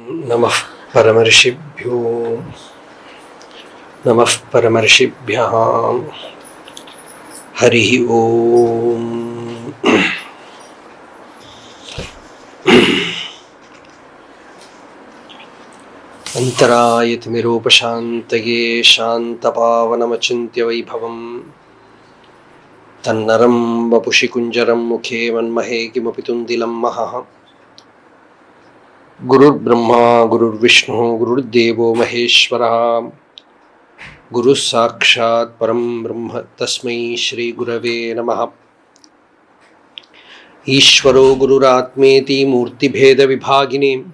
नमः परमर्षिभ्यो नमः परमर्षिभ्यः हरिः ओम्। अन्तरायतिमिरोपशान्तये शान्तपावनमचिन्त्य वैभवम् तन्नरं वपुषि कुञ्जरं मुखे मन्महे किमपि तुन्दिलं महः। गुरुर्ब्रह्मा गुरुर्विष्णुः गुरुर्देवो महेश्वरः गुरुः साक्षात् परं ब्रह्म तस्मै श्री गुरवे नमः। ईश्वरो गुरुरात्मेति मूर्तिभेदविभागिने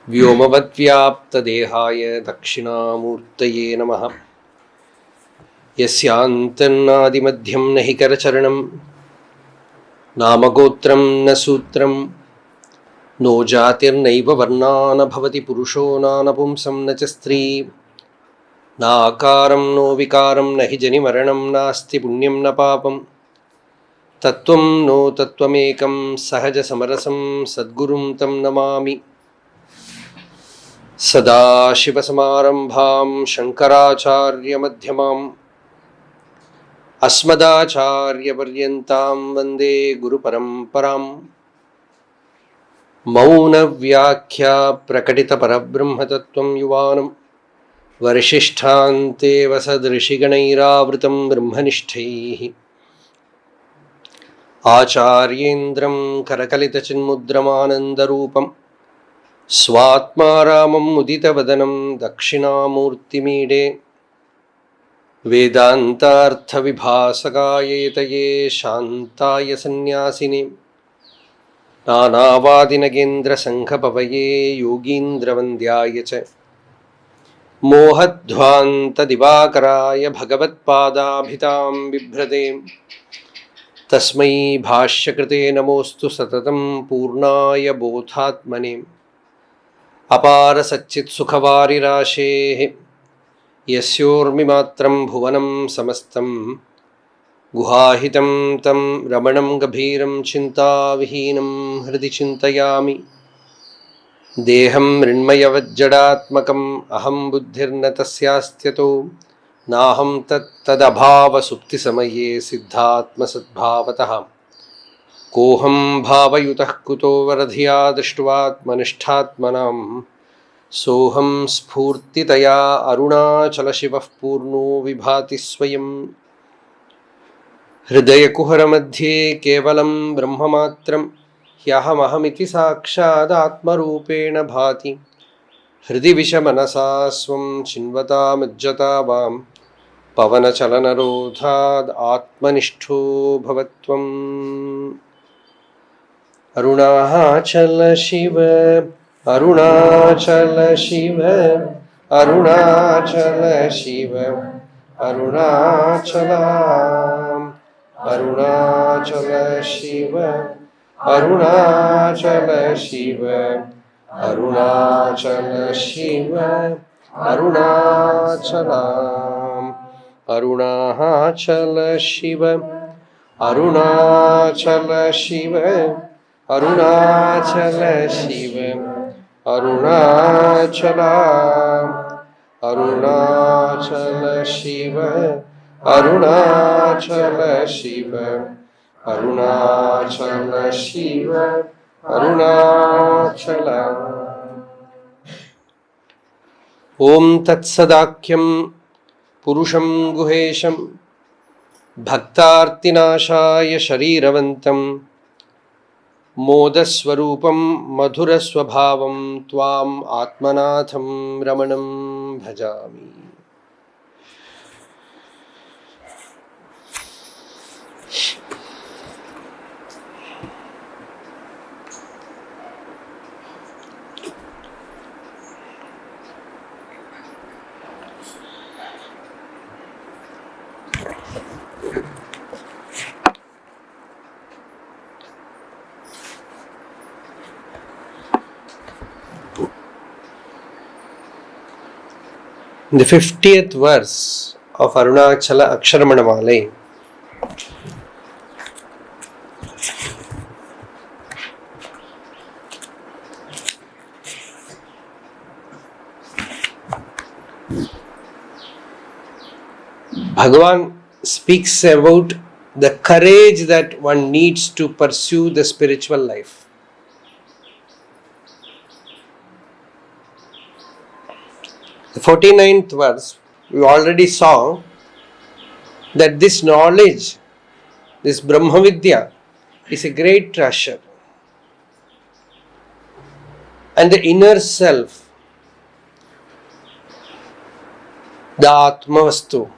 व्योमवद्व्याप्तदेहाय दक्षिणामूर्तये नमः। यस्यान्तन्नादिमध्यं न हि करचरणं नामगोत्रं न सूत्रं नो जातिर्नैव वर्णा न भवति पुरुषो नानपुंसं न च स्त्री नाकारं नो विकारं न हि जनिमरणं नास्ति पुण्यं न पापं तत्त्वं नो तत्त्वमेकं सहजसमरसं सद्गुरुं तं नमामि। सदाशिवसमारम्भां शङ्कराचार्यमध्यमाम् अस्मदाचार्यपर्यन्तां वन्दे गुरुपरम्पराम्। मौनव्याख्या प्रकटितपरब्रह्मतत्त्वं युवानं वरिशिष्ठान्तेवसदृशिगणैरावृतं ब्रह्मनिष्ठैः आचार्येन्द्रं करकलितचिन्मुद्रमानन्दरूपं स्वात्मा रामं मुदितवदनं दक्षिणामूर्तिमीडे वेदान्तार्थविभासकाय यतये शान्ताय सन्न्यासिने नानावादिनगेन्द्रसङ्घपवये योगीन्द्रवन्द्याय च मोहध्वान्तदिवाकराय भगवत्पादाभितां बिभ्रते तस्मै भाष्यकृते नमोऽस्तु सततं पूर्णाय बोधात्मने। अपारसच्चित्सुखवारिराशेः यस्योर्मिमात्रं भुवनं समस्तं गुहाहितं तं रमणं गभीरं चिन्ताविहीनं हृदि चिन्तयामि। देहं मृण्मयवज्जडात्मकम् अहं बुद्धिर्न तस्यास्त्यतो नाहं तदभावसुप्तिसमये सिद्धात्मसद्भावतः कोऽहं भावयुतः कुतो वरधिया दृष्ट्वात्मनिष्ठात्मनां सोऽहं स्फूर्तितया अरुणाचलशिवः पूर्णो विभाति स्वयं। हृदयकुहरमध्ये केवलं ब्रह्ममात्रं ह्यहमहमिति साक्षादात्मरूपेण भाति। हृदि विषमनसा स्वं चिन्वतामुज्जता वां पवनचलनरोधाद् आत्मनिष्ठो भवत्वम्। अरुणाचल शिव अरुणाचल शिव अरुणाचल शिव अरुणाचला अरुणाचल शिव अरुणाचल शिव अरुणाचल शिव अरुणाचला अरुणाचल शिव अरुणाचल शिव अरुणाचल शिव अरुणाचला अरुणाचल शिव अरुणाचल शिव अरुणाचल शिव अरुणाचला। ओम तत्सदाख्यं पुरुषं गुहेशं भक्तार्तिनाशाय शरीरवन्तं मोदस्वरूपं मधुरस्वभावं त्वाम् आत्मनाथं रमणं भजामि। In the 50th verse of Arunachala Aksharamanamalai, Bhagavan speaks about the courage that one needs to pursue the spiritual life. The 49th verse, we already saw that this knowledge, this Brahma Vidya, is a great treasure. And the inner self, the Atmavastu,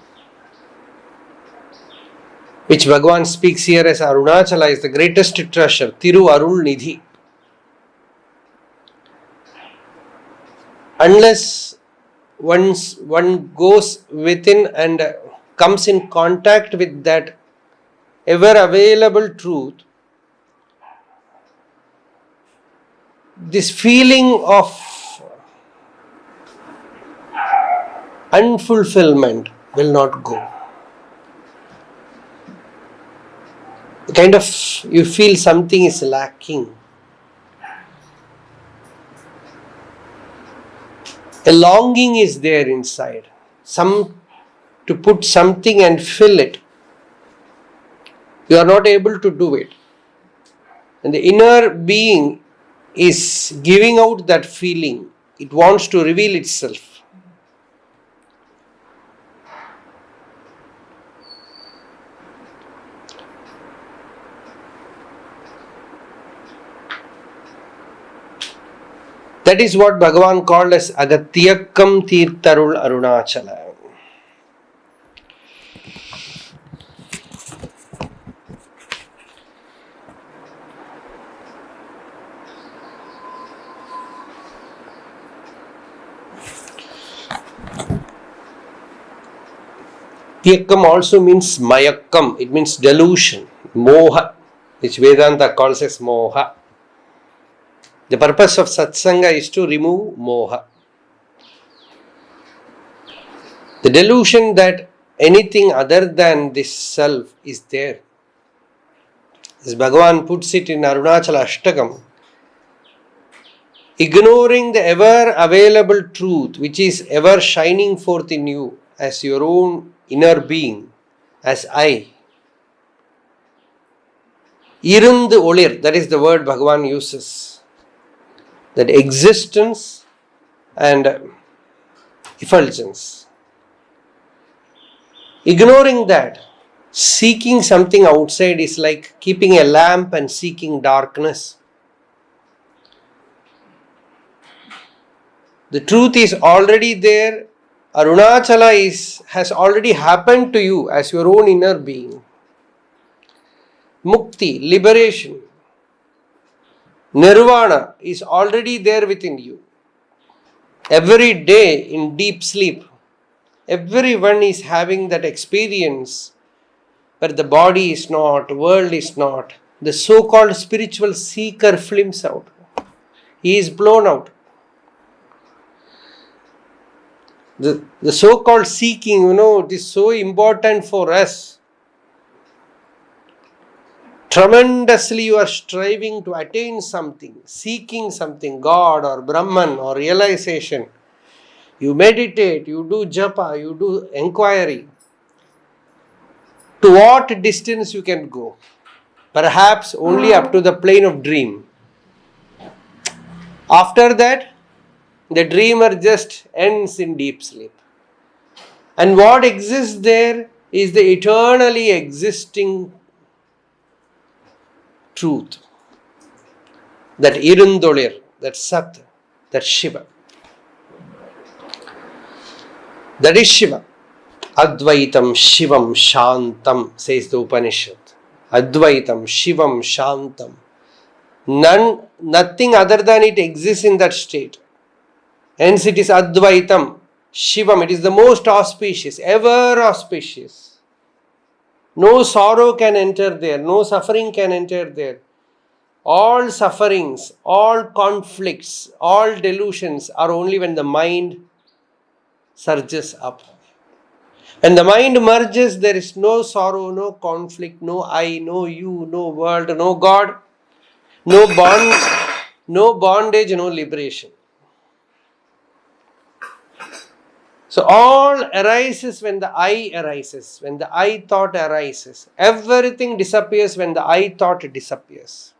which Bhagavan speaks here as Arunachala, is the greatest treasure, Thiru Arul Nidhi. Unless one goes within and comes in contact with that ever available truth, this feeling of unfulfillment will not go. Kind of you feel something is lacking. A longing is there inside. To put something and fill it. You are not able to do it. And the inner being is giving out that feeling. It wants to reveal itself. That is what Bhagavan called as Agatyakkam Tirtharul Arunachala. Tyakkam also means Mayakkam. It means delusion, Moha, which Vedanta calls as Moha. The purpose of satsanga is to remove moha. The delusion that anything other than this self is there. As Bhagavan puts it in Arunachala Ashtakam, ignoring the ever available truth which is ever shining forth in you as your own inner being, as I. Irund olir, that is the word Bhagavan uses. That existence and effulgence. Ignoring that, seeking something outside is like keeping a lamp and seeking darkness. The truth is already there. Arunachala has already happened to you as your own inner being. Mukti, liberation, Nirvana is already there within you. Every day in deep sleep, everyone is having that experience where the body is not, world is not. The so-called spiritual seeker flims out. He is blown out. The so-called seeking, it is so important for us. Tremendously you are striving to attain something, seeking something, God or Brahman or realization. You meditate, you do japa, you do inquiry. To what distance you can go? Perhaps only up to the plane of dream. After that, the dreamer just ends in deep sleep. And what exists there is the eternally existing truth. That Irundolir, that Sat, that Shiva. That is Shiva. Advaitam Shivam Shantam, says the Upanishad. Advaitam Shivam Shantam. Nothing other than it exists in that state. Hence it is Advaitam Shivam. It is the most auspicious, ever auspicious. No sorrow can enter there. No suffering can enter there. All sufferings, all conflicts, all delusions are only when the mind surges up. When the mind merges, there is no sorrow, no conflict, no I, no you, no world, no God, no bondage, no liberation. So all arises when the I arises, when the I thought arises. Everything disappears when the I thought disappears.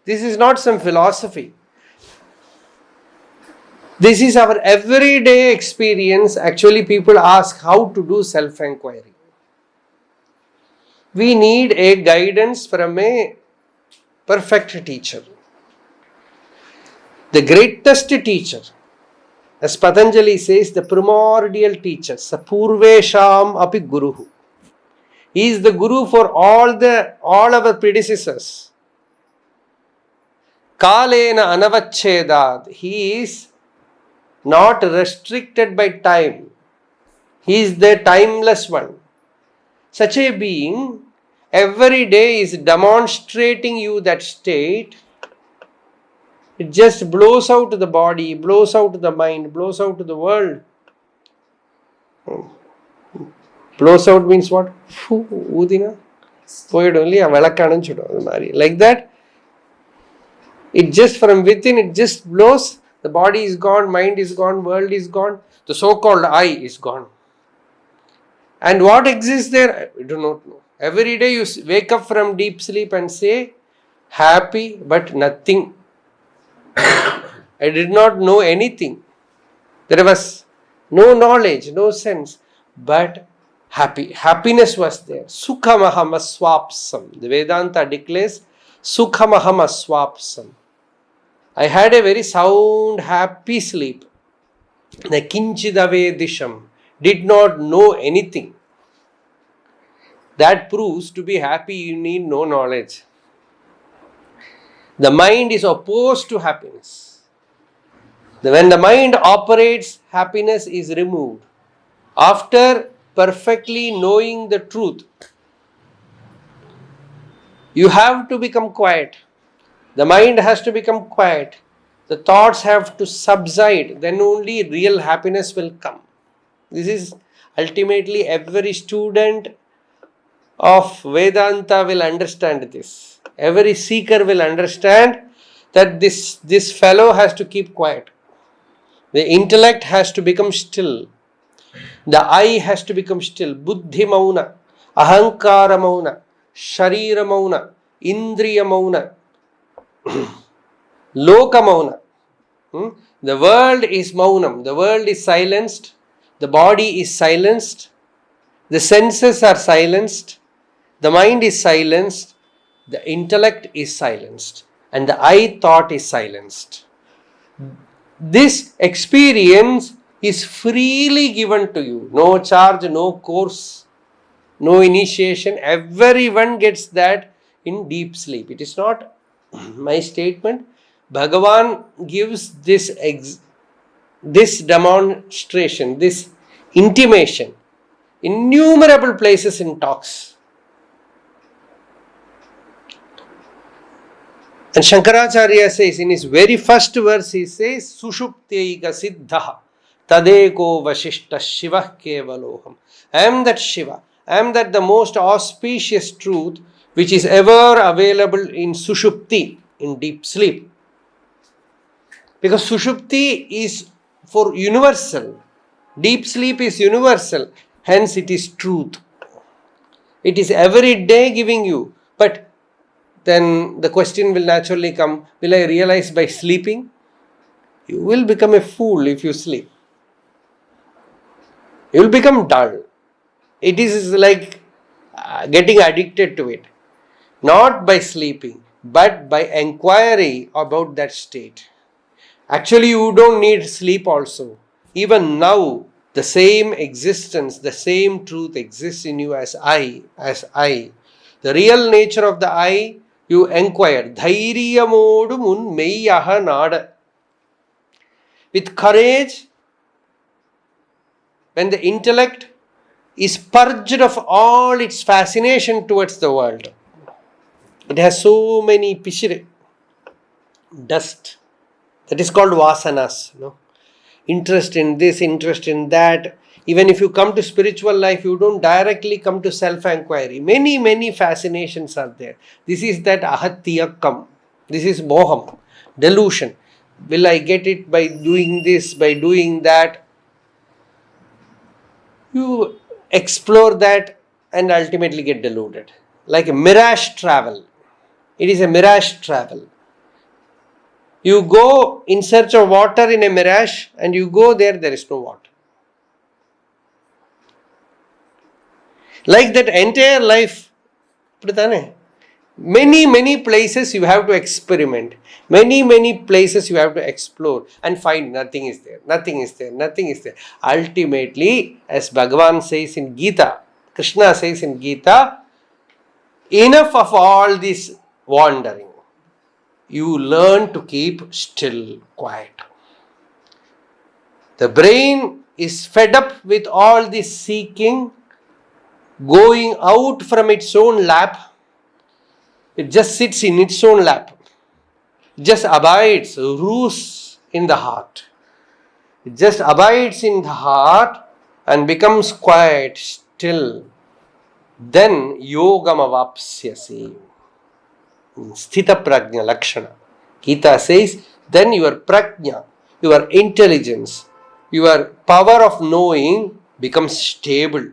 This is not some philosophy. This is our everyday experience. Actually, people ask how to do self-inquiry. We need a guidance from a perfect teacher. The greatest teacher, as Patanjali says, the primordial teacher, Sapurvesham api Guruhu. He is the Guru for all our predecessors. Kalena anavachedad. He is not restricted by time. He is the timeless one. Such a being every day is demonstrating you that state. It just blows out to the body, blows out to the mind, blows out to the world. Blows out means what? Like that. It just from within, it just blows. The body is gone, mind is gone, world is gone. The so-called I is gone. And what exists there? I do not know. Every day you wake up from deep sleep and say, happy but nothing. I did not know anything. There was no knowledge, no sense, but happiness was there. Sukhamaham aswapsam. The Vedanta declares, Sukhamaham aswapsam. I had a very sound, happy sleep. The kinchidave did not know anything. That proves to be happy you need no knowledge. The mind is opposed to happiness. When the mind operates, happiness is removed. After perfectly knowing the truth, you have to become quiet. The mind has to become quiet. The thoughts have to subside. Then only real happiness will come. This is ultimately every student of Vedanta will understand this. Every seeker will understand that this fellow has to keep quiet. The intellect has to become still. The I has to become still. Buddhi mauna, ahankara mauna, sharira mauna, indriya mauna, loka mauna. The world is maunam. The world is silenced. The body is silenced. The senses are silenced. The mind is silenced. The intellect is silenced. And the I thought is silenced. This experience is freely given to you. No charge, no course, no initiation. Everyone gets that in deep sleep. It is not my statement. Bhagavan gives this demonstration, this intimation, innumerable places in talks. And Shankaracharya says in his very first verse, he says, Sushupteika siddha tadeko vashishta shiva kevaloham. I am that Shiva. I am that the most auspicious truth which is ever available in Sushupti, in deep sleep. Because Sushupti is for universal. Deep sleep is universal. Hence it is truth. It is every day giving you. But then the question will naturally come, will I realize by sleeping? You will become a fool if you sleep. You will become dull. It is like getting addicted to it. Not by sleeping, but by inquiry about that state. Actually, you don't need sleep also. Even now, the same existence, the same truth exists in you as I. The real nature of the I, you inquire. Dhairyamodu mun meiyaha nada. With courage, when the intellect is purged of all its fascination towards the world. It has so many pishire, dust. That is called vasanas. Interest in this, interest in that. Even if you come to spiritual life, you don't directly come to self-inquiry. Many fascinations are there. This is that ahatyakam. This is moham, delusion. Will I get it by doing this, by doing that? You explore that and ultimately get deluded. Like a mirage travel. It is a mirage travel. You go in search of water in a mirage and you go there is no water. Like that entire life. Many places you have to experiment. Many places you have to explore and find nothing is there. Ultimately, as Bhagavan says in Gita, Krishna says in Gita, enough of all this wandering. You learn to keep still, quiet. The brain is fed up with all this seeking, going out from its own lap. It just sits in its own lap. It just abides, roosts in the heart. It just abides in the heart and becomes quiet, still. Then yogam avapsyasi. Sthita prajna lakshana. Gita says, then your prajna, your intelligence, your power of knowing becomes stable.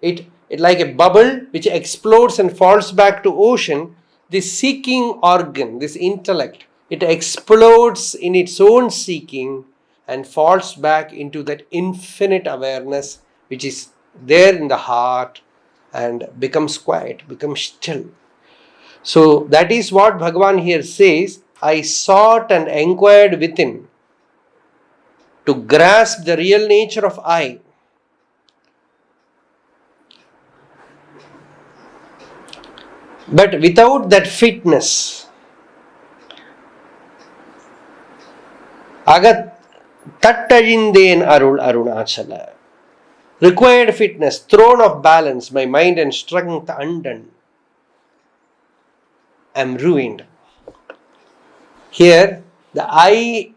It like a bubble which explodes and falls back to ocean. This seeking organ, this intellect, it explodes in its own seeking and falls back into that infinite awareness which is there in the heart and becomes quiet, becomes still. So that is what Bhagavan here says. I sought and inquired within to grasp the real nature of I. But without that fitness, agat tattazindeen arul arunachala, required fitness, throne of balance, my mind and strength undone, I am ruined. Here, the I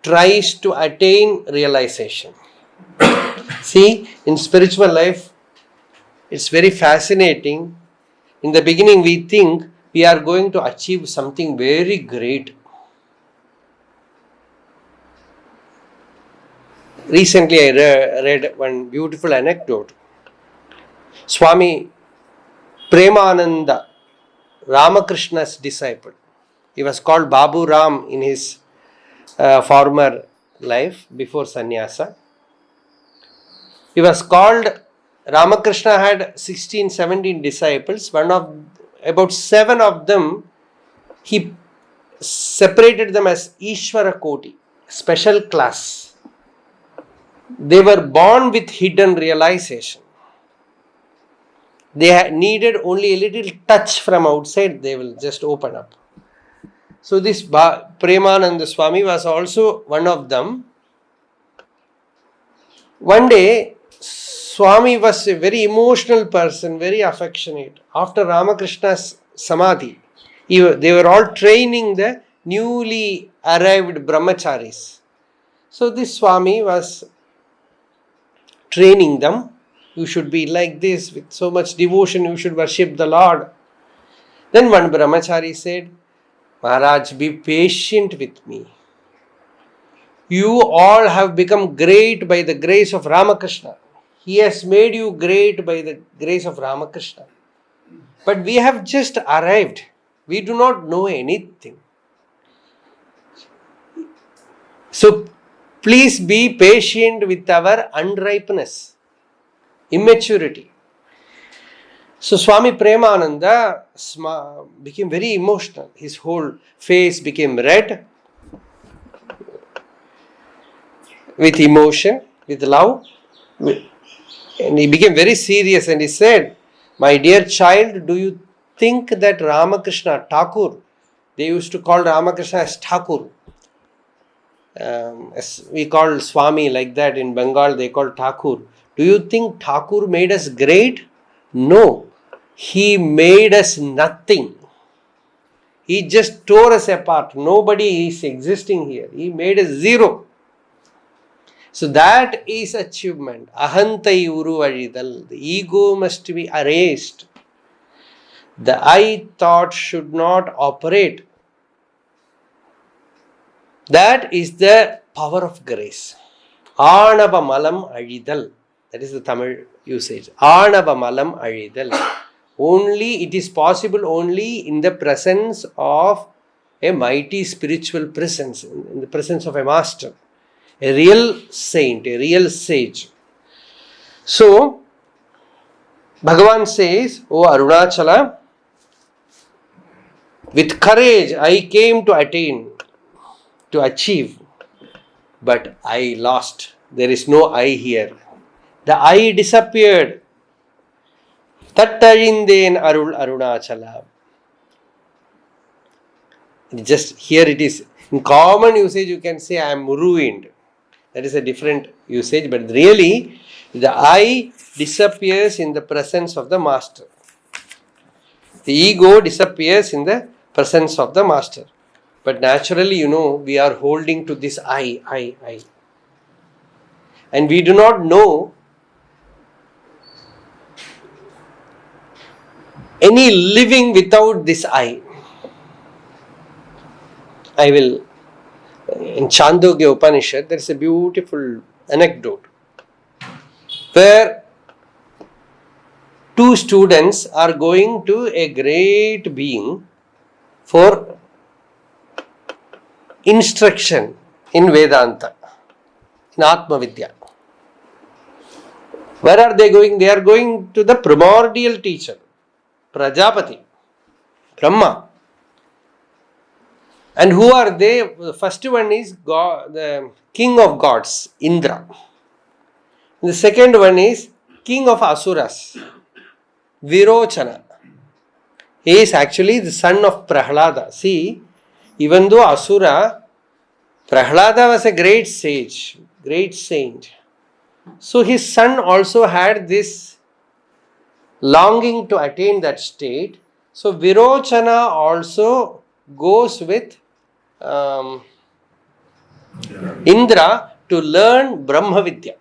tries to attain realization. See, in spiritual life, it's very fascinating. In the beginning, we think we are going to achieve something very great. Recently, I read one beautiful anecdote. Swami Premananda, Ramakrishna's disciple. He was called Babu Ram in his former life before sannyasa. He was called, Ramakrishna had 16, 17 disciples. About 7 of them, he separated them as Ishvara Koti, special class. They were born with hidden realization. They needed only a little touch from outside, they will just open up. So this Premananda Swami was also one of them. One day, Swami was a very emotional person, very affectionate. After Ramakrishna's Samadhi, they were all training the newly arrived brahmacharis. So this Swami was training them. You should be like this, with so much devotion, you should worship the Lord. Then one brahmachari said, Maharaj, be patient with me. You all have become great by the grace of Ramakrishna. He has made you great by the grace of Ramakrishna. But we have just arrived. We do not know anything. So please be patient with our unripeness, immaturity. So Swami Premananda became very emotional. His whole face became red with emotion, with love. And he became very serious and he said, my dear child, do you think that Ramakrishna Thakur, they used to call Ramakrishna as Thakur. As we call Swami like that in Bengal, they call Thakur. Do you think Thakur made us great? No. He made us nothing. He just tore us apart. Nobody is existing here. He made us zero. So that is achievement. Ahantai uruvaridal. The ego must be erased. The I thought should not operate. That is the power of grace. Aanava malam azhidal. That is the Tamil usage. Aanava malam azhidal. Only it is possible only in the presence of a mighty spiritual presence, in the presence of a master, a real saint, a real sage. So, Bhagavan says, O Arunachala, with courage I came to attain, to achieve, but I lost. There is no I here. The I disappeared. Tattarindhen Arul Arunachala. Just here it is. In common usage, you can say I am ruined. That is a different usage, but really the I disappears in the presence of the master. The ego disappears in the presence of the master. But naturally, we are holding to this I. And we do not know any living without this I. In Chandogya Upanishad, there is a beautiful anecdote where two students are going to a great being for instruction in Vedanta, in Atma Vidya. Where are they going? They are going to the primordial teacher, Prajapati, Brahma. And who are they? The first one is God, the king of gods, Indra. And the second one is king of Asuras, Virochana. He is actually the son of Prahlada. See, even though Asura, Prahlada was a great sage, great saint. So his son also had this longing to attain that state. So Virochana also goes with Indra to learn Brahma Vidya,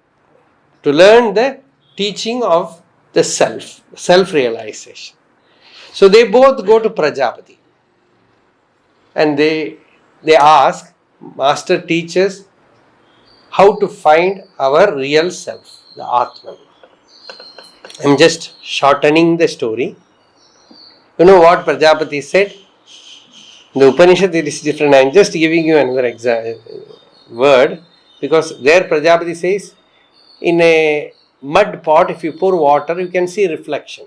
to learn the teaching of the self-realization. So they both go to Prajapati and they ask, Master teaches how to find our real self, the Atman. I am just shortening the story. You know what Prajapati said? In the Upanishad it is different. I am just giving you another word, because there Prajapati says, in a mud pot, if you pour water, you can see reflection.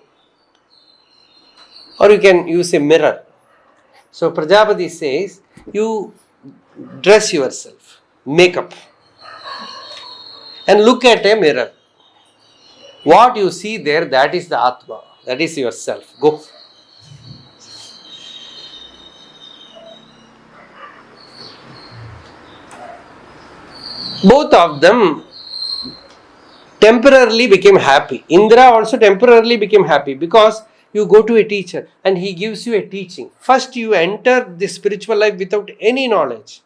Or you can use a mirror. So Prajapati says, you dress yourself, makeup, and look at a mirror. What you see there, that is the Atma, that is yourself. Go. Both of them temporarily became happy. Indra also temporarily became happy because you go to a teacher and he gives you a teaching. First you enter the spiritual life without any knowledge.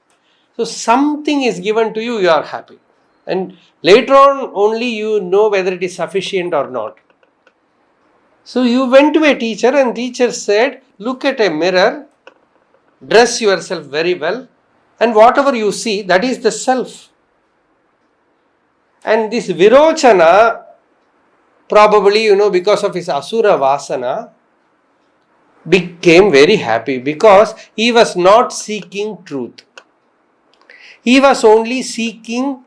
So something is given to you, you are happy. And later on only you know whether it is sufficient or not. So you went to a teacher and teacher said, look at a mirror, dress yourself very well, and whatever you see, that is the self. And this Virochana, probably, because of his Asura Vasana, became very happy because he was not seeking truth. He was only seeking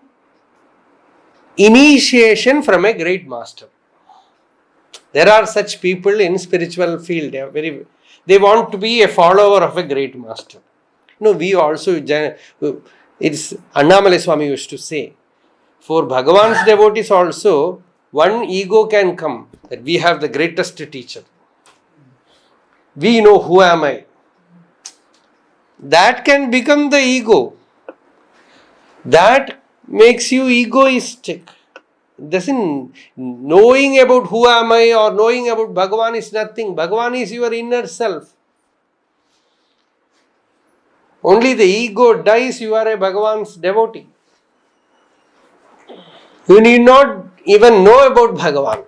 initiation from a great master. There are such people in spiritual field. They want to be a follower of a great master. We also, it's Annamalai Swami used to say, for Bhagavan's devotees also, one ego can come, that we have the greatest teacher. We know who am I. That can become the ego. That makes you egoistic. Knowing about who am I or knowing about Bhagavan is nothing. Bhagavan is your inner self. Only the ego dies, you are a Bhagavan's devotee. You need not even know about Bhagavan.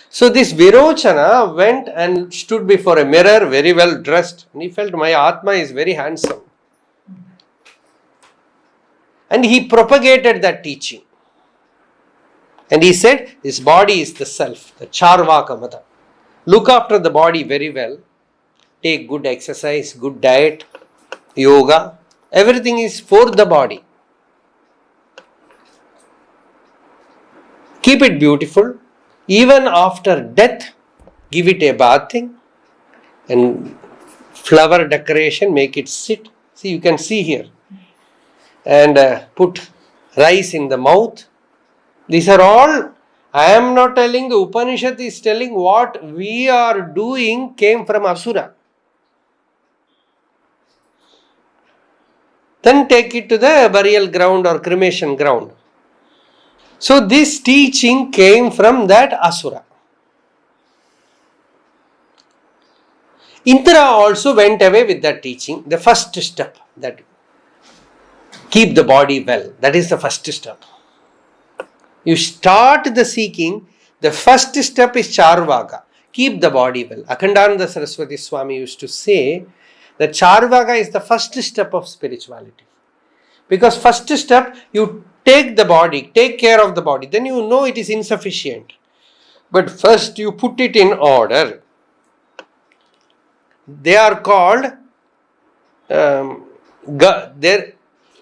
So this Virochana went and stood before a mirror, very well dressed. And he felt, my Atma is very handsome. And he propagated that teaching. And he said, this body is the self, the Charvaka Mata. Look after the body very well. Take good exercise, good diet, yoga. Everything is for the body. Keep it beautiful. Even after death, give it a bathing and flower decoration, make it sit. See, you can see here. And put rice in the mouth. These are all, I am not telling, the Upanishad is telling what we are doing came from Asura. Then take it to the burial ground or cremation ground. So this teaching came from that Asura. Indra also went away with that teaching. The first step, that keep the body well. That is the first step. You start the seeking, the first step is Charvaka. Keep the body well. Akhandananda Saraswati Swami used to say that Charvaka is the first step of spirituality. Because first step, you take the body, take care of the body. Then you know it is insufficient. But first you put it in order. They are called,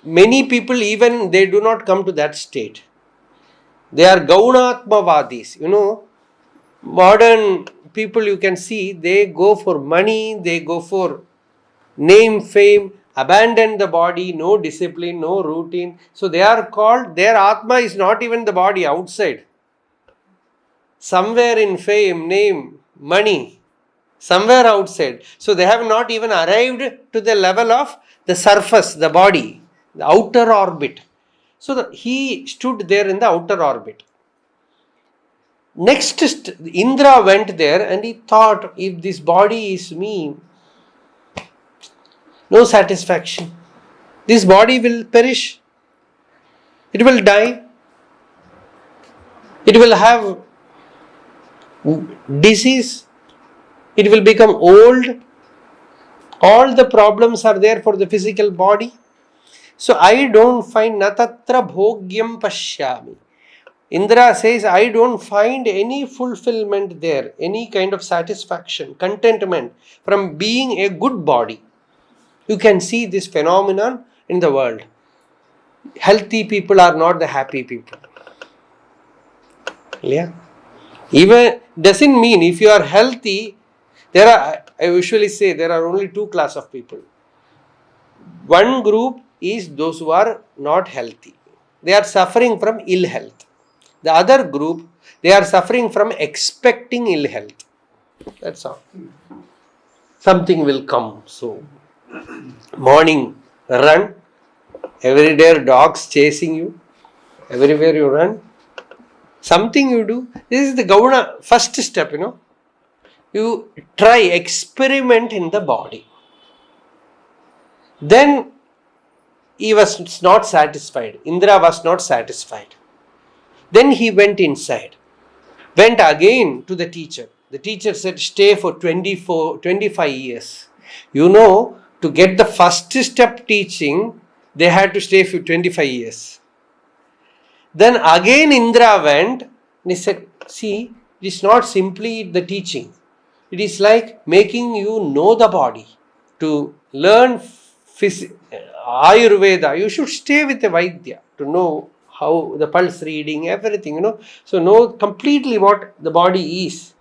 many people even, they do not come to that state. They are Gaunatmavadis. Modern people you can see, they go for money, they go for name, fame, abandon the body, no discipline, no routine. So they are called, their Atma is not even the body outside. Somewhere in fame, name, money, somewhere outside. So they have not even arrived to the level of the surface, the body, the outer orbit. So he stood there in the outer orbit. Next, Indra went there and he thought, if this body is me, no satisfaction. This body will perish. It will die. It will have disease. It will become old. All the problems are there for the physical body. So I don't find natatra bhogyam pashyami. Indra says, I don't find any fulfillment there, any kind of satisfaction, contentment from being a good body. You can see this phenomenon in the world. Healthy people are not the happy people. Yeah. Even doesn't mean if you are healthy, I usually say there are only two classes of people. One group is those who are not healthy. They are suffering from ill health. The other group, they are suffering from expecting ill health. That's all. Something will come. So, morning run. Every day dogs chasing you. Everywhere you run. Something you do. This is the Gauna first step, You try, experiment in the body. Then he was not satisfied. Indra was not satisfied. Then he went inside. Went again to the teacher. The teacher said, stay for 25 years. To get the first step teaching, they had to stay for 25 years. Then again Indra went and he said, see, it is not simply the teaching. It is like making you know the body. To learn Ayurveda, you should stay with a Vaidya to know how the pulse reading, everything, So know completely what the body is.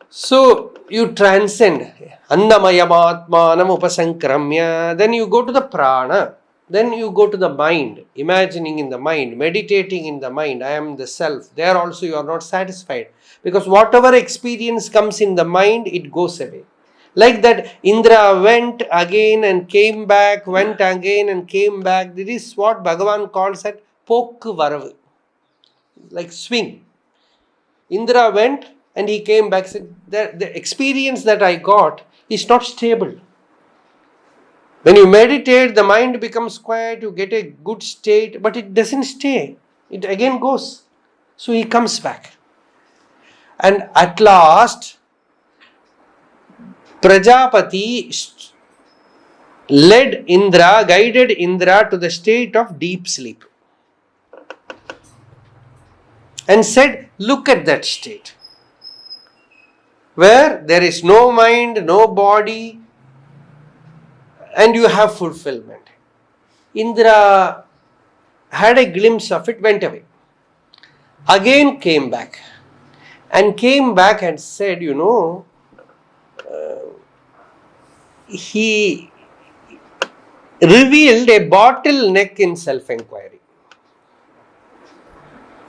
So you transcend. Annamayamatmanam upasankramya. Then you go to the prana. Then you go to the mind. Imagining in the mind. Meditating in the mind. I am the self. There also you are not satisfied. Because whatever experience comes in the mind, it goes away. Like that, Indra went again and came back, went again and came back. This is what Bhagavan calls it Pokku Varavu. Like swing. Indra went and he came back. Said, the experience that I got is not stable. When you meditate, the mind becomes quiet, you get a good state, but it doesn't stay. It again goes. So he comes back. And at last, Prajapati guided Indra to the state of deep sleep and said, look at that state where there is no mind, no body, and you have fulfillment. Indra had a glimpse of it, went away. Again came back and said, he revealed a bottleneck in self-inquiry.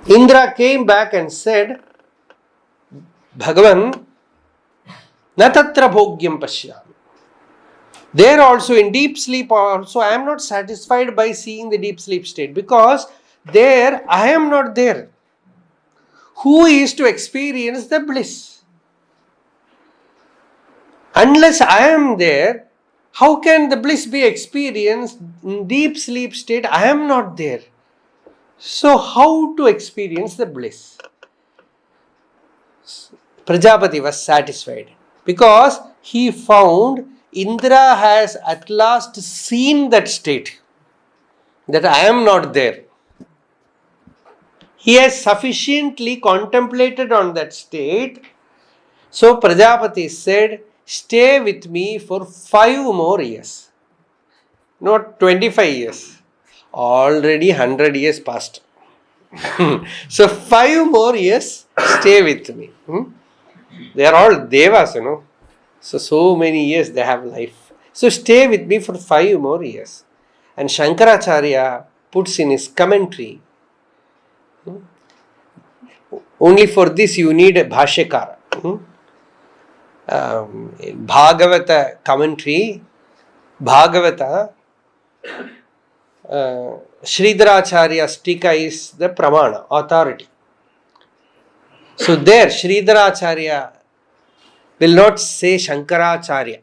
Indra came back and said, Bhagavan, na tatra bhogyam pashyami. There also, in deep sleep also, I am not satisfied by seeing the deep sleep state, because there I am not there. Who is to experience the bliss? Unless I am there, how can the bliss be experienced in deep sleep state? I am not there. So how to experience the bliss? Prajapati was satisfied because he found Indra has at last seen that state, that I am not there. He has sufficiently contemplated on that state. So Prajapati said, stay with me for 5 more years. Not 25 years. Already 100 years passed. So 5 more years, stay with me. They are all devas, So many years they have life. So stay with me for 5 more years. And Shankaracharya puts in his commentary, only for this you need a Bhashyakara. Bhagavata commentary, Bhagavata, Sridharacharya's Tika is the Pramana, authority. So there Sridharacharya will not say Shankaracharya.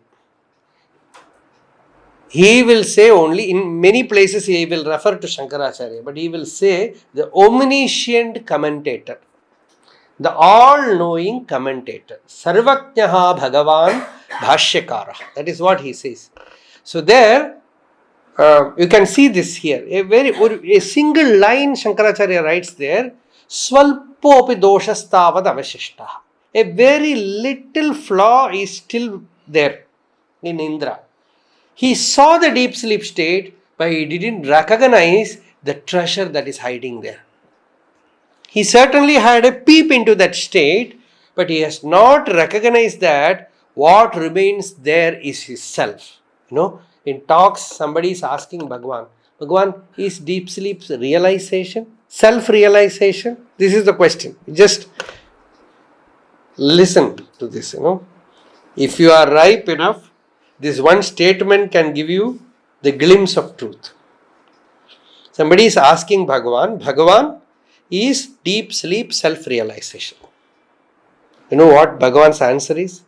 He will say only, in many places he will refer to Shankaracharya, but he will say the omniscient commentator, the all-knowing commentator, Sarvajnaha Bhagavan Bhashyakara. That is what he says. So there, you can see this here. A single line Shankaracharya writes there, Swalpopi doshastavad avashishta. A very little flaw is still there in Indra. He saw the deep sleep state, but he didn't recognize the treasure that is hiding there. He certainly had a peep into that state, but he has not recognized that what remains there is his self. In talks, somebody is asking Bhagavan, is deep sleep realization, self-realization? This is the question. Just listen to this, If you are ripe enough, this one statement can give you the glimpse of truth. Somebody is asking Bhagavan, is deep sleep self-realization? You know what Bhagavan's answer is?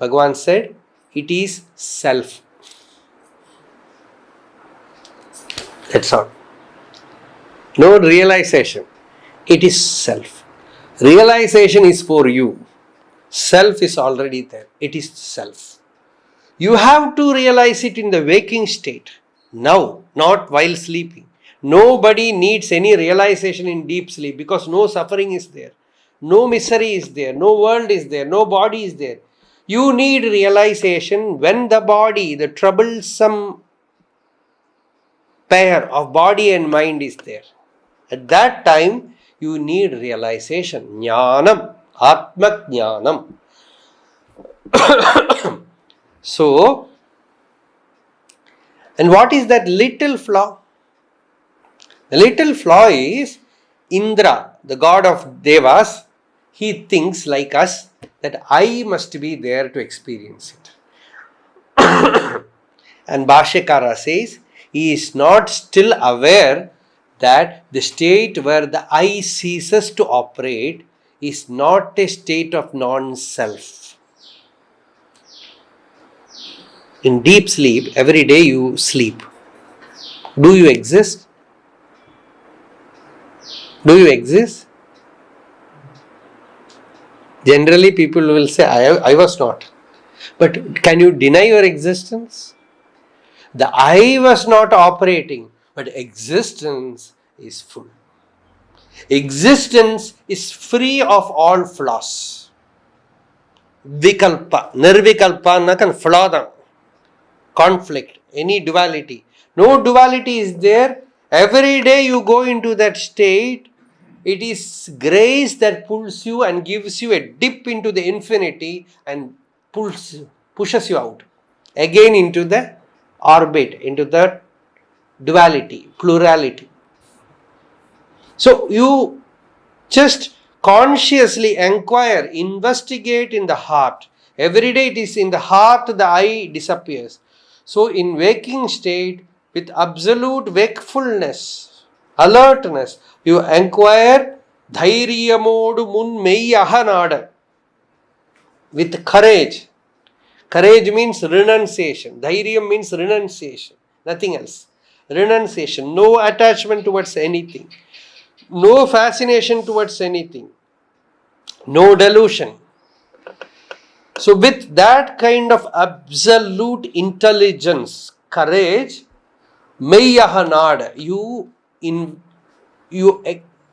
Bhagavan said, it is self. That's all. No realization. It is self. Realization is for you. Self is already there. It is self. You have to realize it in the waking state. Now, not while sleeping. Nobody needs any realization in deep sleep because no suffering is there. No misery is there. No world is there. No body is there. You need realization when the body, the troublesome pair of body and mind is there. At that time, you need realization. Jnanam, Atma Jnanam. So, and what is that little flaw? The little flaw is Indra, the god of Devas. He thinks like us that I must be there to experience it. And Bhashyakara says he is not still aware that the state where the I ceases to operate is not a state of non-self. In deep sleep, every day you sleep. Do you exist? Do you exist? Generally, people will say, I was not. But can you deny your existence? The I was not operating, but existence is full. Existence is free of all flaws. Vikalpa, nirvikalpa nakan flaw, conflict, any duality. No duality is there. Every day you go into that state, it is grace that pulls you and gives you a dip into the infinity and pushes you out again into the orbit, into the duality, plurality. So you just consciously inquire, investigate in the heart. Every day it is in the heart the I disappears. So in waking state, with absolute wakefulness, alertness, you inquire dhairyamodu mun meiyahanada, with courage. Courage means renunciation. Dhairyam means renunciation. Nothing else. Renunciation. No attachment towards anything. No fascination towards anything. No delusion. So with that kind of absolute intelligence, courage, meiyahanada, you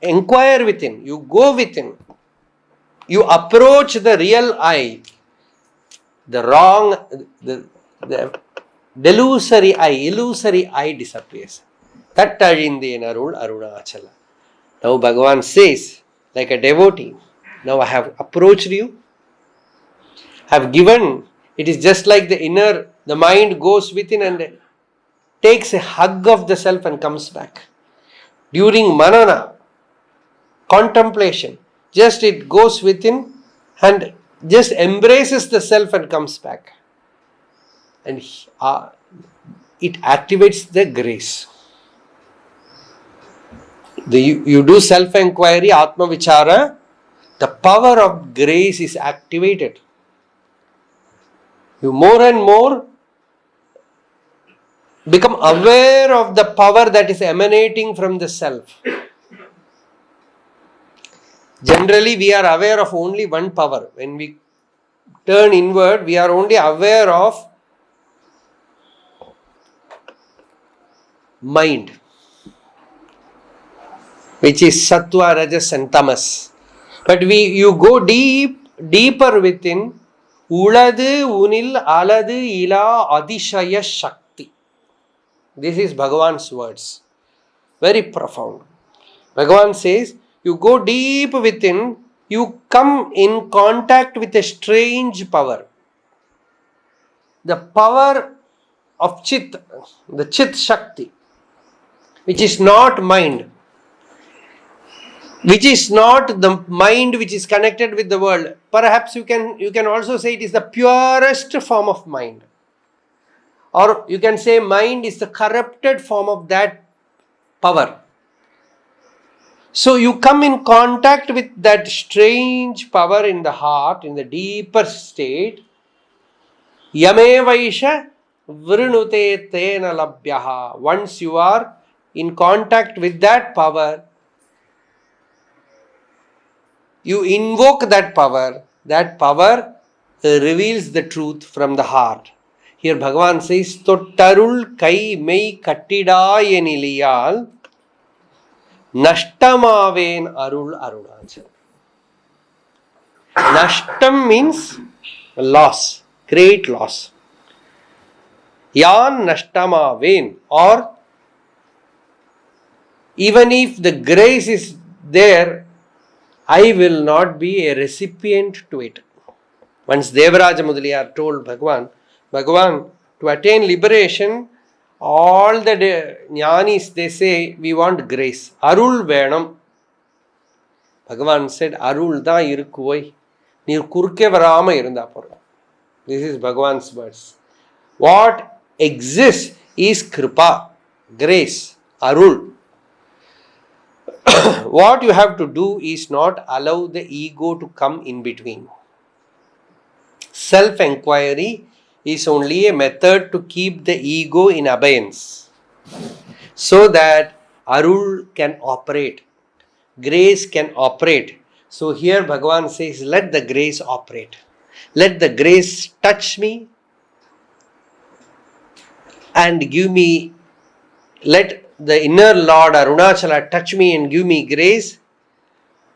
inquire within, you go within, you approach the real I, the wrong, the illusory I disappears. Tattazhindhen arul arunachala. Now Bhagavan says, like a devotee, now I have approached you, have given, it is just like the mind goes within and takes a hug of the self and comes back. During manana, contemplation, just it goes within and just embraces the self and comes back. And it activates the grace. You do self-inquiry, Atma Vichara, the power of grace is activated. You more and more become aware of the power that is emanating from the self. Generally, we are aware of only one power. When we turn inward, we are only aware of mind, which is sattva, rajas and tamas. But you go deeper within, uladu unil aladu ila adishaya shakti. This is Bhagavan's words. Very profound. Bhagavan says, you go deep within, you come in contact with a strange power. The power of Chit, the Chit Shakti, which is not mind, which is not the mind which is connected with the world. Perhaps you can also say it is the purest form of mind. Or you can say mind is the corrupted form of that power. So you come in contact with that strange power in the heart, in the deeper state. Yame vaisha vrunute tena labhyaha. Once you are in contact with that power, you invoke that power reveals the truth from the heart. Here Bhagavan says, Tottarul kai mei kattidayeniliyal Nashtamaven arul arunachal. Nashtam means loss, great loss. Yan nashtamaven, or even if the grace is there, I will not be a recipient to it. Once Devaraja Mudaliyar told Bhagavan, to attain liberation, all the jnanis, they say, we want grace. Arul venam. Bhagavan said, Arul da irukuvai. Neer kurke varama irunda porum. This is Bhagavan's words. What exists is kripa, grace, arul. What you have to do is not allow the ego to come in between. Self-inquiry is only a method to keep the ego in abeyance, so that arul can operate, grace can operate. So here Bhagavan says, let the grace operate. Let the grace touch me and give me, let the inner Lord Arunachala touch me and give me grace.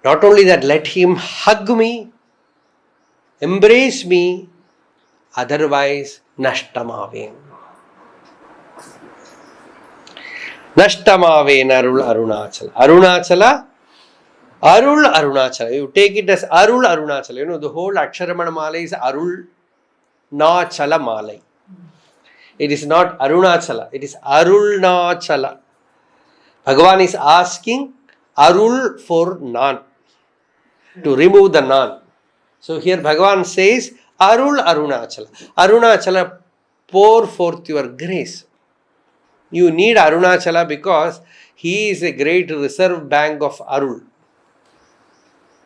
Not only that, let him hug me, embrace me, otherwise Nashtamaven. Nashtamaven Arul Arunachala. Arunachala, Arul Arunachala. You take it as Arul Arunachala. You know, the whole Aksharamanamalai is Arul Nachala Malai. It is not Arunachala, it is Arulnachala. Bhagavan is asking Arul for Nan, to remove the Nan. So here Bhagavan says Arul Arunachala. Arunachala, pour forth your grace. You need Arunachala because he is a great reserve bank of Arul.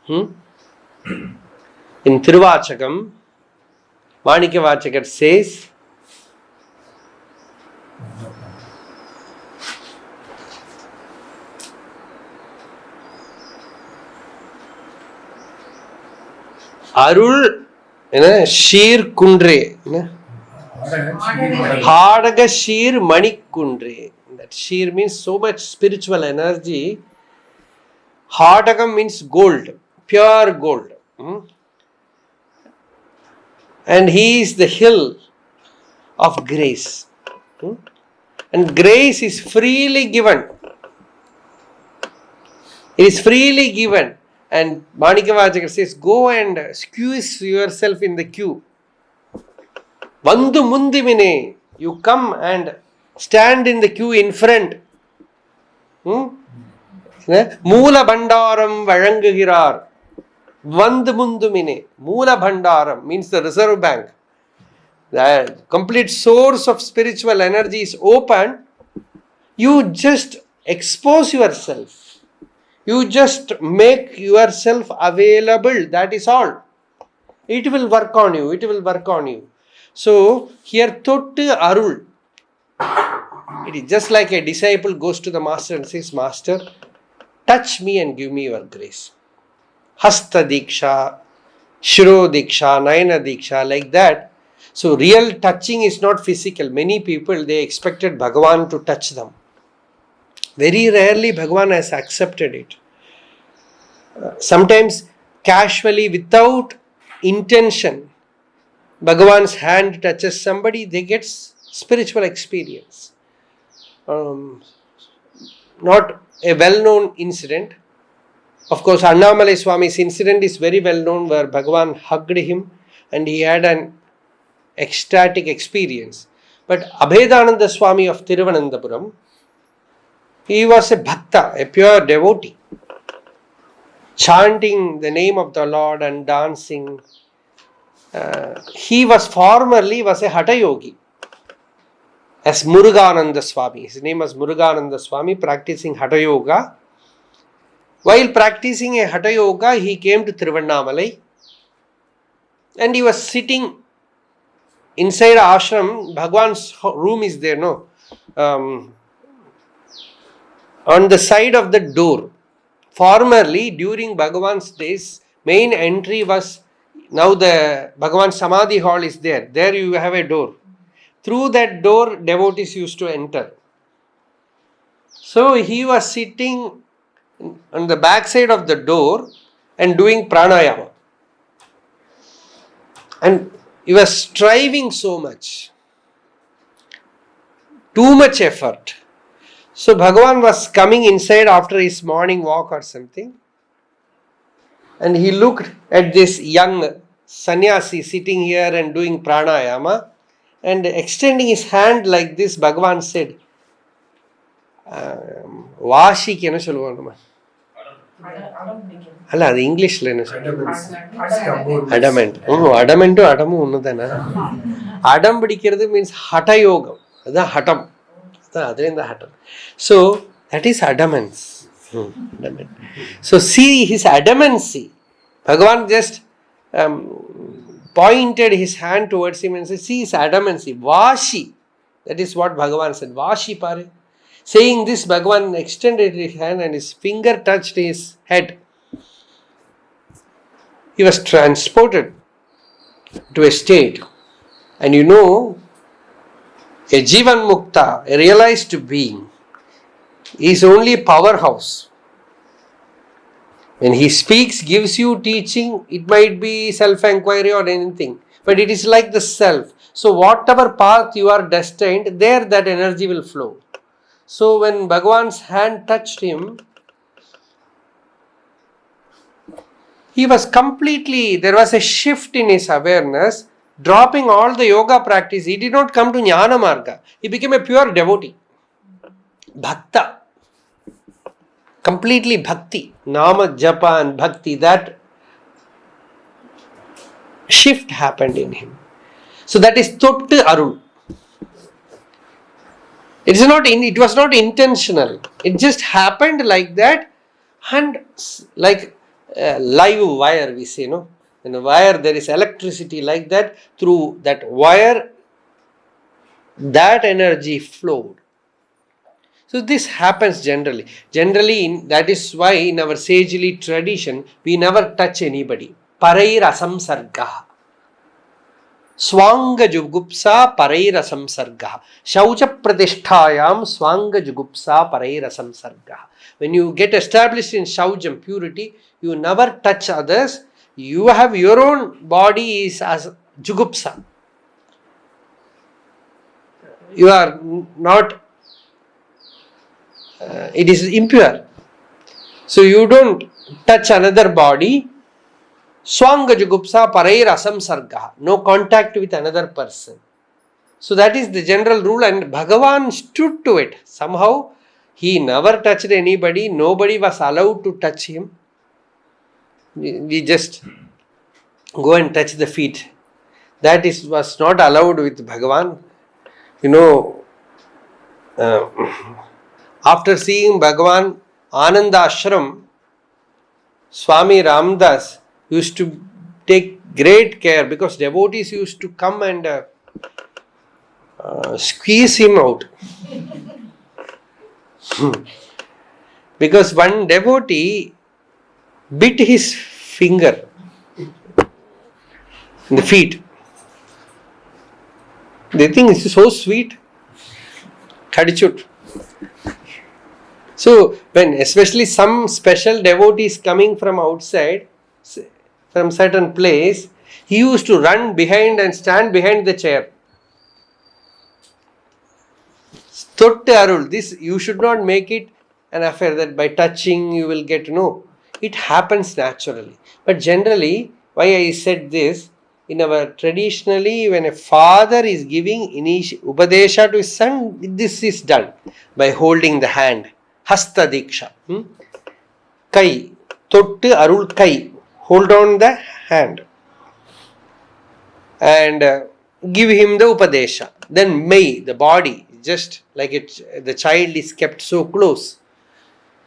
In Thiruvachakam, Manikavachakar says, Arul, Sheer Kundre, Hadaga Sheer Manik Kundre. That Sheer means so much spiritual energy. Hadagam means gold, pure gold. And he is the hill of grace. And grace is freely given. It is freely given. And Manikavachakar says, go and squeeze yourself in the queue. Vandu mundimine. You come and stand in the queue in front. Moola Bhandaram Varangagirar. Vandu mundumine. Moola Bhandaram means the reserve bank. The complete source of spiritual energy is open. You just expose yourself. You just make yourself available. That is all. It will work on you. It will work on you. So, here Thottu Arul. It is just like a disciple goes to the master and says, Master, touch me and give me your grace. Hasta Diksha, Shiro Diksha, Nayana Diksha, like that. So, real touching is not physical. Many people, they expected Bhagavan to touch them. Very rarely Bhagavan has accepted it. Sometimes casually, without intention, Bhagavan's hand touches somebody, they get spiritual experience. Not a well-known incident. Of course, Annamalai Swami's incident is very well known, where Bhagavan hugged him and he had an ecstatic experience. But Abhedananda Swami of Thiruvananthapuram, he was a bhakta, a pure devotee, chanting the name of the Lord and dancing. He was formerly a Hatha Yogi, as Murugananda Swami. His name was Murugananda Swami, practicing Hatha Yoga. While practicing a Hatha Yoga, he came to Thiruvannamalai and he was sitting inside ashram. Bhagwan's room is there, no? On the side of the door. Formerly, during Bhagavan's days, main entry was, now the Bhagavan Samadhi hall is there. There you have a door. Through that door, devotees used to enter. So he was sitting on the back side of the door and doing pranayama. And he was striving so much. Too much effort. So Bhagavan was coming inside after his morning walk or something. And he looked at this young sannyasi sitting here and doing pranayama. And extending his hand like this, Bhagavan said, Vashi kena solluvaanga. ಅಲ್ಲ ಅದು ಇಂಗ್ಲಿಷ್ಲಿ adamant ಅಡಮೆಂಟು ಅಡಮು ಉನ್ನದನ ಅಡಂ பிடிக்கிறது means ஹடயோகம் அதுதான் ஹடம் அதான் அதுலேருந்து ஹடம் so that is adamance so see his adamancy. Bhagavan just pointed his hand towards him and said, see his adamancy. Vashi, that is what Bhagavan said. Vashi pare. Saying this, Bhagavan extended his hand and his finger touched his head. He was transported to a state. And you know, A Jivan Mukta, a realized being, is only a powerhouse. When he speaks, gives you teaching, it might be self-enquiry or anything, but it is like the self. So whatever path you are destined, there that energy will flow. So when Bhagavan's hand touched him, he was completely, there was a shift in his awareness, dropping all the yoga practice. He did not come to Jnana Marga. He became a pure devotee. Bhakta. Completely bhakti. Nama, japa and bhakti. That shift happened in him. So that is Thottu Arul. It was not intentional. It just happened like that, and like live wire, we say, no? In a wire there is electricity, like that. Through that wire, that energy flowed. So this happens generally. That is why in our sagely tradition, we never touch anybody. Parair asamsarga. Swanga jugupsa paraira samsarga. Shaucha pradisthayam swanga jugupsa paraira samsarga. When you get established in Shaujam, purity, you never touch others. You have your own body is as jugupsa. You are not, it is impure. So you don't touch another body. Swanga jugupsa parair asamsarga. No contact with another person. So that is the general rule, and Bhagavan stood to it. Somehow he never touched anybody. Nobody was allowed to touch him. We just go and touch the feet. That was not allowed with Bhagavan. After seeing Bhagavan, Ananda Ashram, Swami Ramdas used to take great care, because devotees used to come and squeeze him out. Because one devotee bit his finger in the feet. They think it's so sweet. Kadichut. So when especially some special devotees coming from outside, from certain place, he used to run behind and stand behind the chair. Thottu Arul, this you should not make it an affair that by touching you will get, no. It happens naturally. But generally, why I said this, in our traditionally, when a father is giving Upadesha to his son, this is done by holding the hand. Hasta Diksha. Kai. Thottu Arul Kai. Hold on the hand and give him the Upadesha. Then Mai, the body, just like the child is kept so close.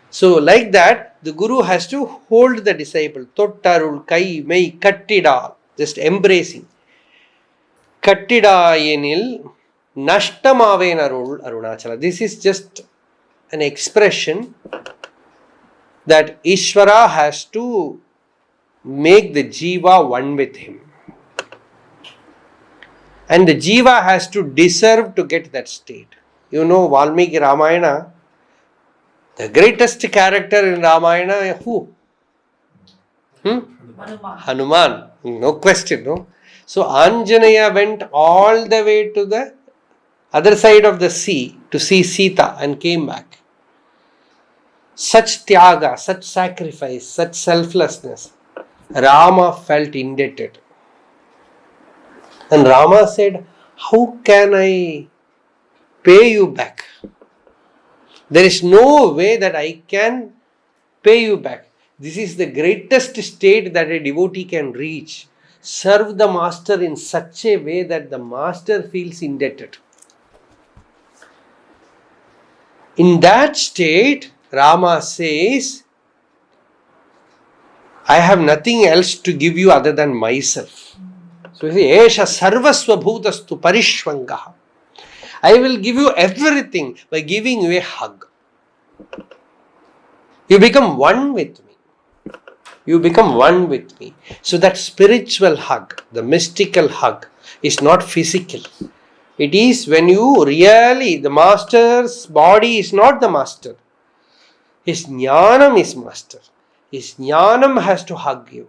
So like that, the Guru has to hold the disciple. Thottarul Kai Mai Kattida. Just embracing. Kattida yenil Nashtamavenarul Arunachala. This is just an expression that Ishvara has to make the Jiva one with him. And the Jiva has to deserve to get that state. Valmiki Ramayana, the greatest character in Ramayana, who? Hanuman. No question, no? So Anjanaya went all the way to the other side of the sea to see Sita and came back. Such tyaga, such sacrifice, such selflessness. Rama felt indebted. And Rama said, how can I pay you back? There is no way that I can pay you back. This is the greatest state that a devotee can reach. Serve the master in such a way that the master feels indebted. In that state, Rama says, I have nothing else to give you other than myself. So he says, Esha sarvasva bhutastu parishvangaha. I will give you everything by giving you a hug. You become one with me. You become one with me. So that spiritual hug, the mystical hug, is not physical. It is when you really, the master's body is not the master. His jnanam is master. His jnanam has to hug you.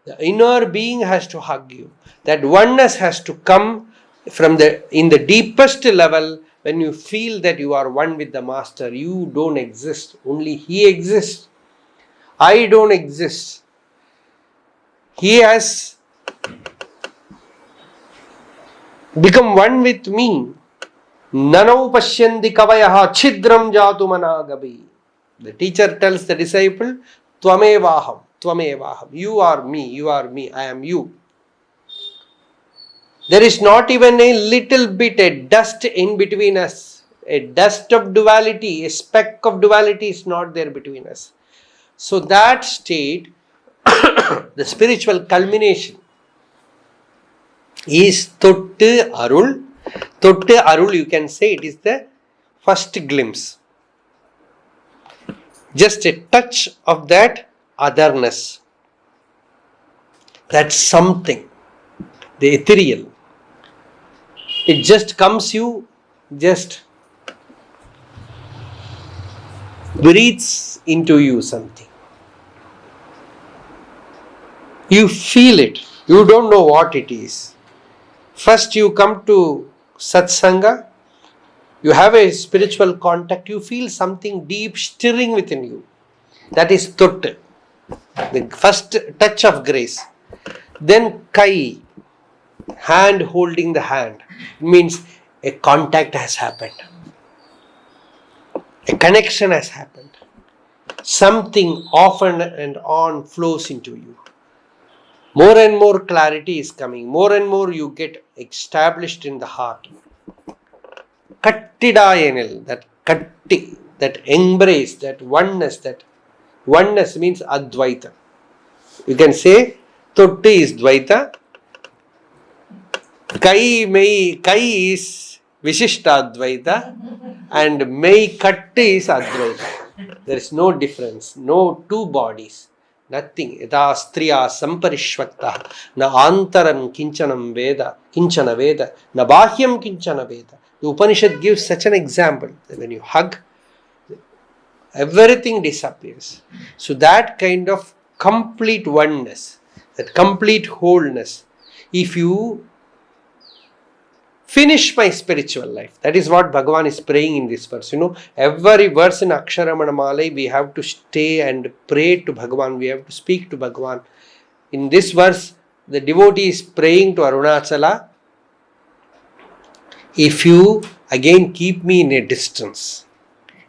The inner being has to hug you. That oneness has to come in the deepest level. When you feel that you are one with the master, you don't exist. Only he exists. I don't exist. He has become one with me. Nanau pashyandi kavayaha chidram jatu managabi. The teacher tells the disciple, Tvamevaham, Tvamevaham. You are me, I am you. There is not even a little bit, a dust in between us. A dust of duality, a speck of duality is not there between us. So that state, the spiritual culmination, is Thottu Arul. Thottu Arul, you can say it is the first glimpse. Just a touch of that otherness. That's something. The ethereal. It just comes, you just breathes into you something. You feel it. You don't know what it is. First you come to satsanga. You have a spiritual contact. You feel something deep stirring within you. That is Thottu. The first touch of grace. Then Kai. Hand holding the hand. It means a contact has happened. A connection has happened. Something off and on flows into you. More and more clarity is coming. More and more you get established in the heart. Kattidayanil, that katti, that embrace, that oneness means Advaita. You can say Thottu is Dvaita. Kai is Vishishtadvaita and Mei Katti is Advaita. There is no difference, no two bodies, nothing. Yada striya samparishvakta na antaram kinchanam veda, kinchana veda, na bahyam kinchana veda. The Upanishad gives such an example that when you hug, everything disappears. So that kind of complete oneness, that complete wholeness, if you finish my spiritual life. That is what Bhagavan is praying in this verse. Every verse in Aksharamanamalai we have to stay and pray to Bhagavan. We have to speak to Bhagavan. In this verse, the devotee is praying to Arunachala. If you again keep me in a distance.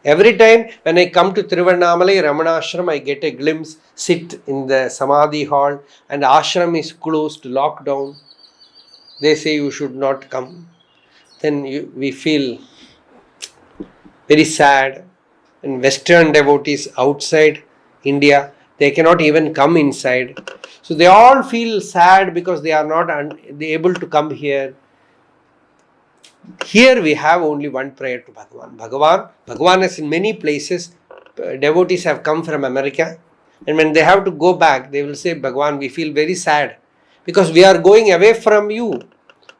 Every time when I come to Tiruvannamalai, Ramanasramam, I get a glimpse, sit in the Samadhi hall and ashram is closed, locked down. They say you should not come. Then we feel very sad. And Western devotees outside India, they cannot even come inside. So they all feel sad because they are not able to come here. Here we have only one prayer to Bhagavan. Bhagavan is in many places. Devotees have come from America. And when they have to go back, they will say, Bhagavan, we feel very sad because we are going away from you.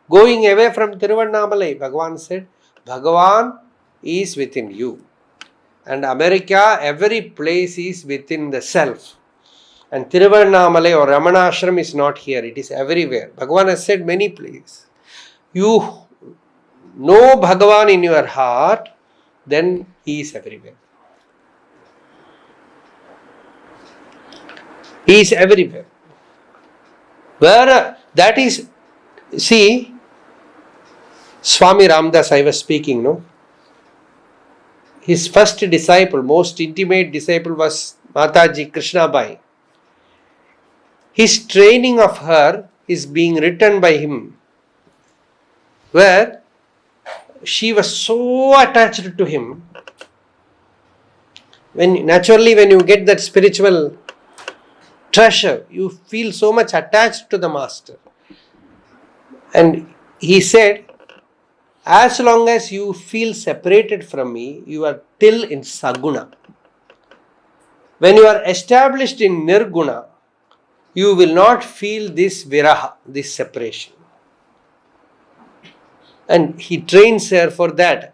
Going away from Tiruvannamalai, Bhagavan said, Bhagavan is within you. And America, every place is within the self. And Tiruvannamalai or Ramanashram is not here, it is everywhere. Bhagavan has said many places. You know Bhagavan in your heart, then he is everywhere. He is everywhere. Where that is, see, Swami Ramdas, I was speaking, no? His first disciple, most intimate disciple was Mataji Krishnabai. His training of her is being written by him, where she was so attached to him. Naturally, when you get that spiritual treasure, you feel so much attached to the master. And he said, as long as you feel separated from me, you are still in Saguna. When you are established in Nirguna, you will not feel this viraha, this separation. And he trains her for that.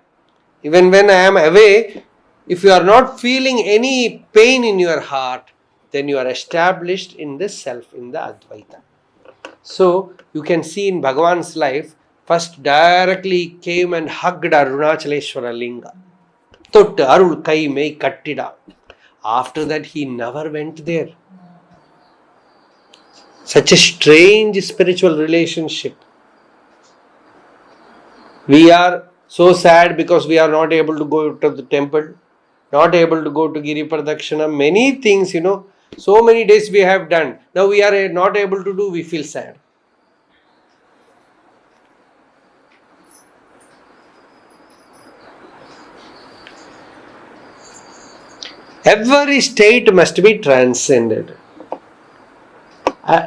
Even when I am away, if you are not feeling any pain in your heart, then you are established in the self, in the Advaita. So you can see in Bhagavan's life, first directly came and hugged Arunachaleshwara Linga. Thottu Arul Kai Mei Kattida. After that, he never went there. Such a strange spiritual relationship. We are so sad because we are not able to go to the temple, not able to go to Giri Pradakshina. Many things, so many days we have done. Now we are not able to do, we feel sad. Every state must be transcended.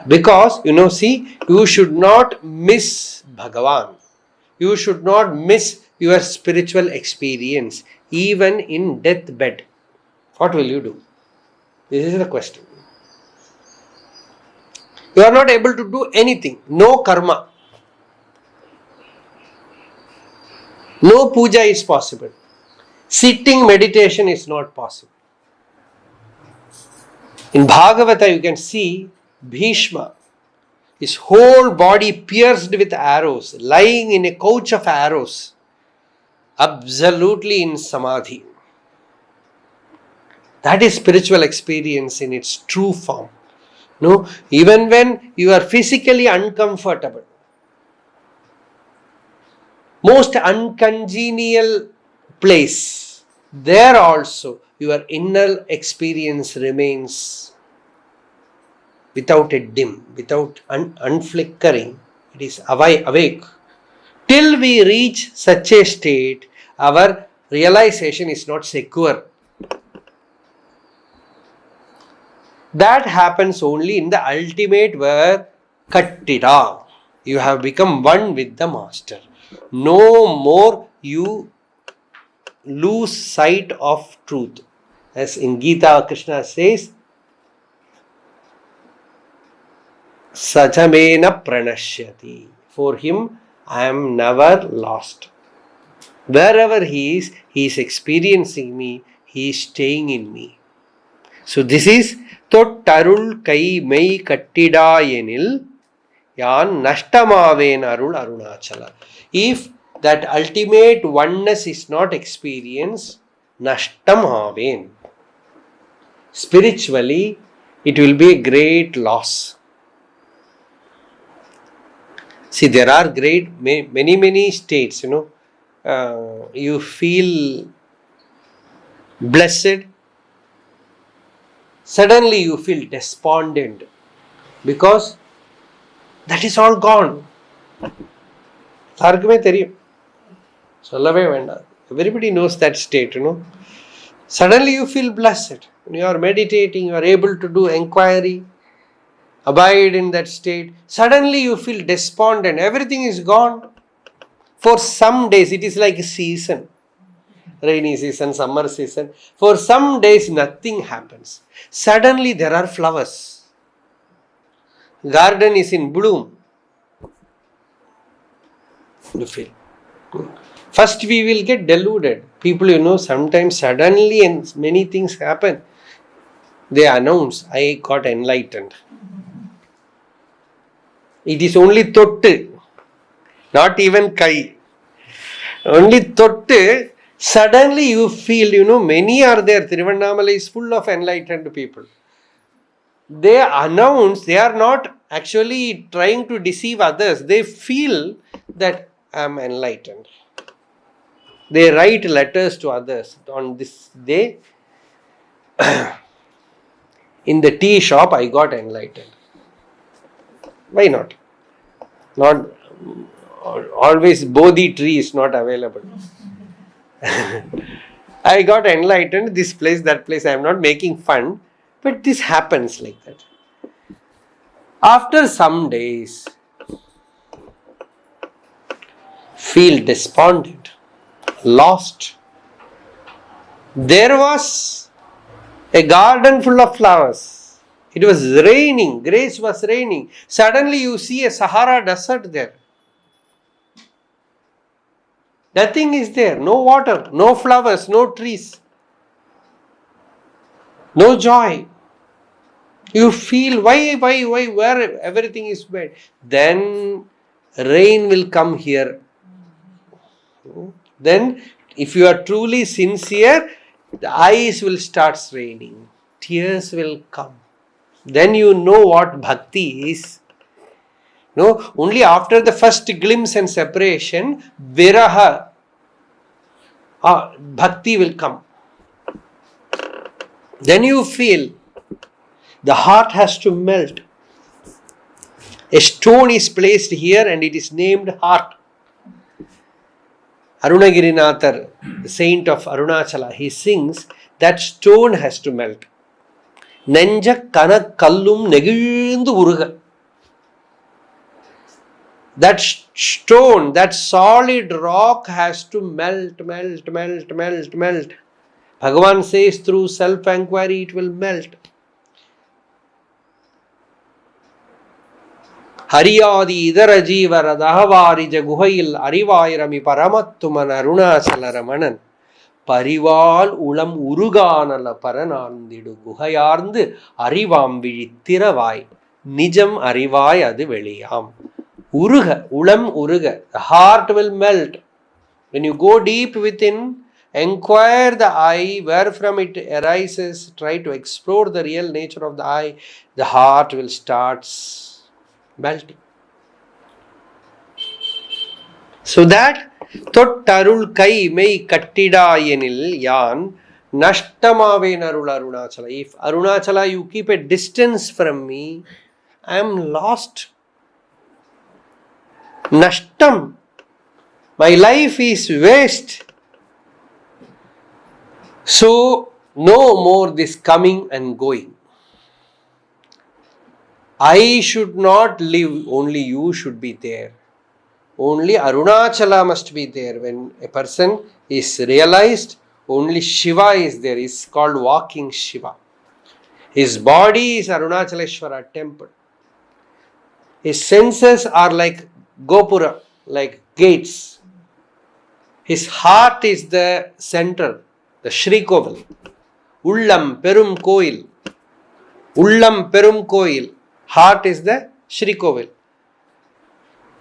Because, see, you should not miss Bhagavan. You should not miss your spiritual experience, even in deathbed. What will you do? This is the question. You are not able to do anything. No karma. No puja is possible. Sitting meditation is not possible. In Bhagavata, you can see Bhishma, his whole body pierced with arrows, lying in a couch of arrows, absolutely in samadhi. That is spiritual experience in its true form. No, even when you are physically uncomfortable, most uncongenial place, there also your inner experience remains without a dim, without unflickering. It is awake. Till we reach such a state, our realization is not secure. That happens only in the ultimate where Kattida. You have become one with the Master. No more you lose sight of truth. As in Gita, Krishna says, Sachamena pranashyati. For him, I am never lost. Wherever he is experiencing me, he is staying in me. So this is Tottarul Kai Mei Kattida Yenil Yan Nashtamaven Arul Arunachala. If that ultimate oneness is not experienced, Nashtamaven. Spiritually, it will be a great loss. See, there are many states, you feel blessed, suddenly you feel despondent because that is all gone. Everybody knows that state, Suddenly you feel blessed. When you are meditating, you are able to do inquiry, abide in that state. Suddenly you feel despondent. Everything is gone. For some days, it is like a season. Rainy season, summer season. For some days, nothing happens. Suddenly there are flowers. Garden is in bloom. You feel. First we will get deluded. People, sometimes suddenly and many things happen. They announce, I got enlightened. It is only thottu, not even kai. Only thottu. Suddenly you feel, many are there. Tiruvannamalai is full of enlightened people. They announce, they are not actually trying to deceive others. They feel that I am enlightened. They write letters to others on this day. In the tea shop, I got enlightened. Why not? Not always Bodhi tree is not available. I got enlightened, this place, that place. I am not making fun, but this happens like that. After some days, feel despondent, lost. There was a garden full of flowers. It was raining, grace was raining. Suddenly you see a Sahara desert there. Nothing is there. No water, no flowers, no trees, no joy. You feel why, where everything is bad. Then rain will come here. Then, if you are truly sincere, the eyes will start raining. Tears will come. Then you know what bhakti is. No, only after the first glimpse and separation, viraha, bhakti will come. Then you feel the heart has to melt. A stone is placed here and it is named heart. Arunagirinathar, the saint of Arunachala, he sings that stone has to melt. Nenja kana kallum negilundu uruga. That stone, that solid rock has to melt. Bhagavan says through self-enquiry it will melt. Hariyadi idara jeevara dahavarija guhayil arivairami paramattuman Arunachala Ramanan Parival ulam uruganala paranandidu guhayarndu arivam vizhithiravai nijam arivai adu veliyam. Uruga, ulam uruga. The heart will melt. When you go deep within, inquire the eye, where from it arises, try to explore the real nature of the eye, the heart will start melting. So that Tottarul kai mei kattidayenil yan nashtamave narul Arunachala. If Arunachala you keep a distance from me, I am lost. Nashtam. My life is waste. So, no more this coming and going. I should not live, only you should be there. Only Arunachala must be there. When a person is realized, only Shiva is there. It's called walking Shiva. His body is Arunachaleshwara temple. His senses are like Gopura, like gates. His heart is the center, the Shri Kovil. Ullam Perum Koil. Ullam Perum Koil. Heart is the Shri Kovil.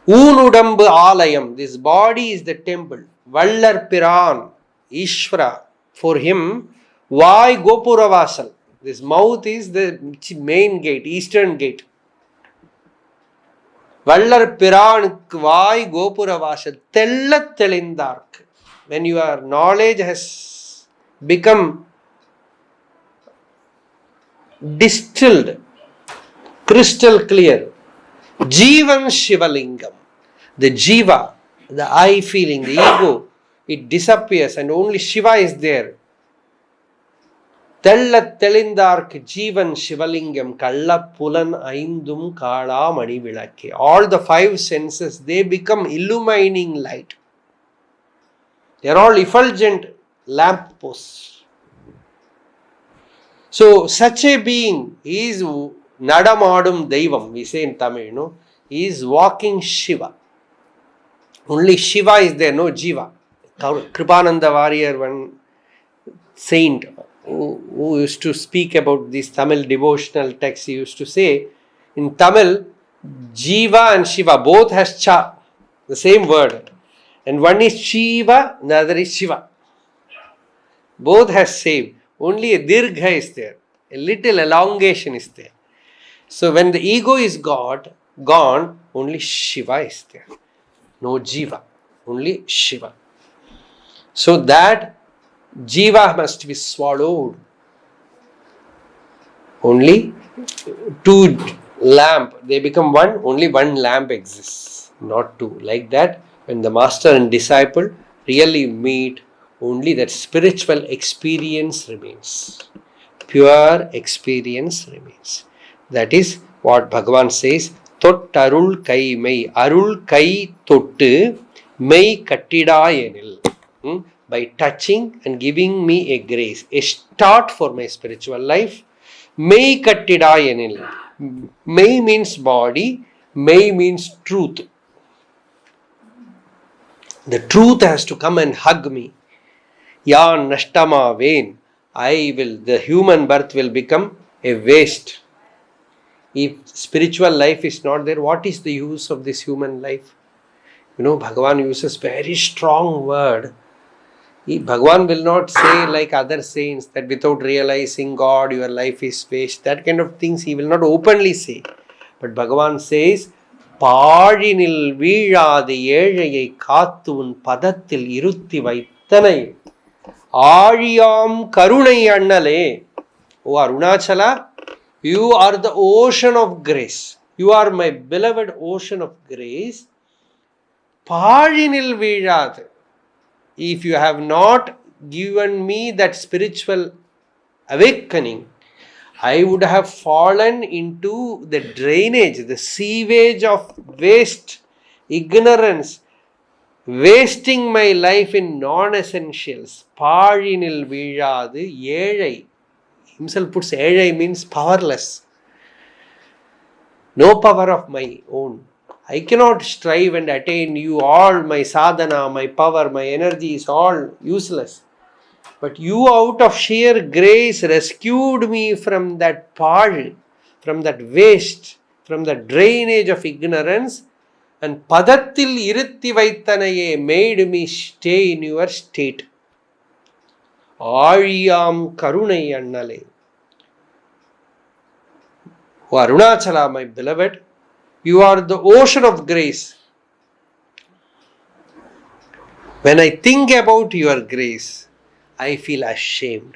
Unudambu Alayam. This body is the temple. Vallar Piran. Ishvara. For him, why Gopura Vasal? This mouth is the main gate, eastern gate. Vallar Piranukku vai Gopura Vasal Tellat Telindark. When your knowledge has become distilled, crystal clear, Jivan Shivalingam, the Jiva, the I feeling, the ego, it disappears and only Shiva is there. Tellat Telindark Jivan Shivalingam Kalla Pulan Aindum Kala Mani Vilake. All the five senses, they become illumining light. They are all effulgent lamp posts. So, such a being is Nadamadum Deivam, we say in Tamil, he is walking Shiva. Only Shiva is there, no Jiva. Kripananda Warrior, one saint who used to speak about this Tamil devotional text, he used to say, in Tamil, Jiva and Shiva, both has Cha, the same word. And one is Shiva, the other is Shiva. Both has same. Only a dirgha is there. A little elongation is there. So when the ego is gone, only Shiva is there. No Jiva. Only Shiva. So that Jiva must be swallowed. Only two lamp, they become one, only one lamp exists, not two. Like that, when the master and disciple really meet, only that spiritual experience remains. Pure experience remains. That is what Bhagavan says, Tottarul kai mei, Arul kai tottu mei kattidayenil. By touching and giving me a grace, a start for my spiritual life. Mei kattidayenil. Mei means body, mei means truth. The truth has to come and hug me. Ya nashtama vain. The human birth will become a waste. If spiritual life is not there, what is the use of this human life? Bhagavan uses very strong word. Bhagavan will not say like other saints that without realizing God, your life is waste. That kind of things he will not openly say. But Bhagavan says, Pazhinil வீழாது ஏழையை காத்து உன் பதத்தில் இருத்தி வைத்தனை ஆழியாம் கருணை அண்ணலே. O Arunachala, you are the ocean of grace. You are my beloved ocean of grace. Pazhinil வீழாது. If you have not given me that spiritual awakening, I would have fallen into the drainage, the sewage of waste, ignorance, wasting my life in non-essentials. Pazhinil வீழாது ஏழை. Himself puts ஏழை means powerless. No power of my own. I cannot strive and attain you. All my sadhana, my power, my energy is all useless. But you out of sheer grace rescued me from that pazh, from that waste, from that drainage of ignorance, and padattil irutti vaittanaye made me stay in your state. Aaliyam karunai annale. O Arunachala, my beloved, you are the ocean of grace. When I think about your grace, I feel ashamed.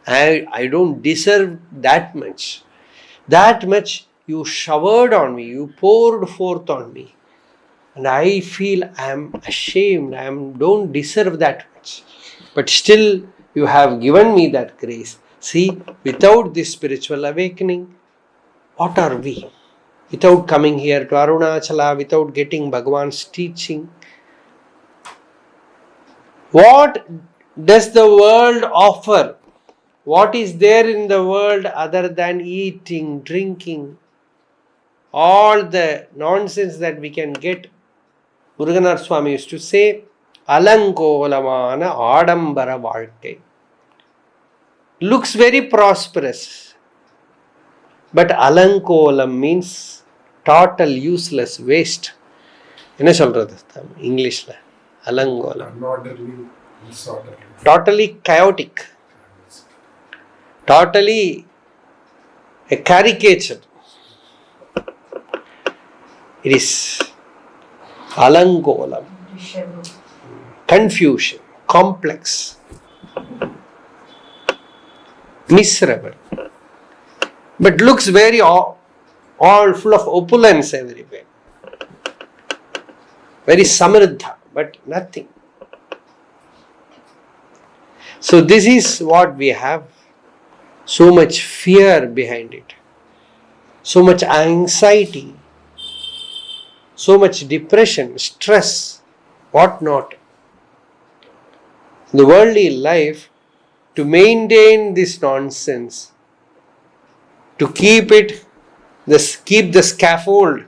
I don't deserve that much. That much you showered on me, you poured forth on me. And I feel I am ashamed, I don't deserve that much. But still you have given me that grace. See, without this spiritual awakening, what are we? Without coming here to Arunachala, without getting Bhagavan's teaching, what does the world offer? What is there in the world other than eating, drinking, all the nonsense that we can get? Muruganaraswami used to say, Alankolamana Adambara Vaalkai. Looks very prosperous. But Alankolam means total useless waste. என்ன சொல்றது இங்கிலீஷ்ல? Alankolam. Totally chaotic. Totally a caricature. It is Alankolam. Confusion, complex, miserable. But looks very all full of opulence everywhere. Very samriddha, but nothing. So this is what we have. So much fear behind it. So much anxiety. So much depression, stress, what not. In the worldly life, to maintain this nonsense, to keep the scaffold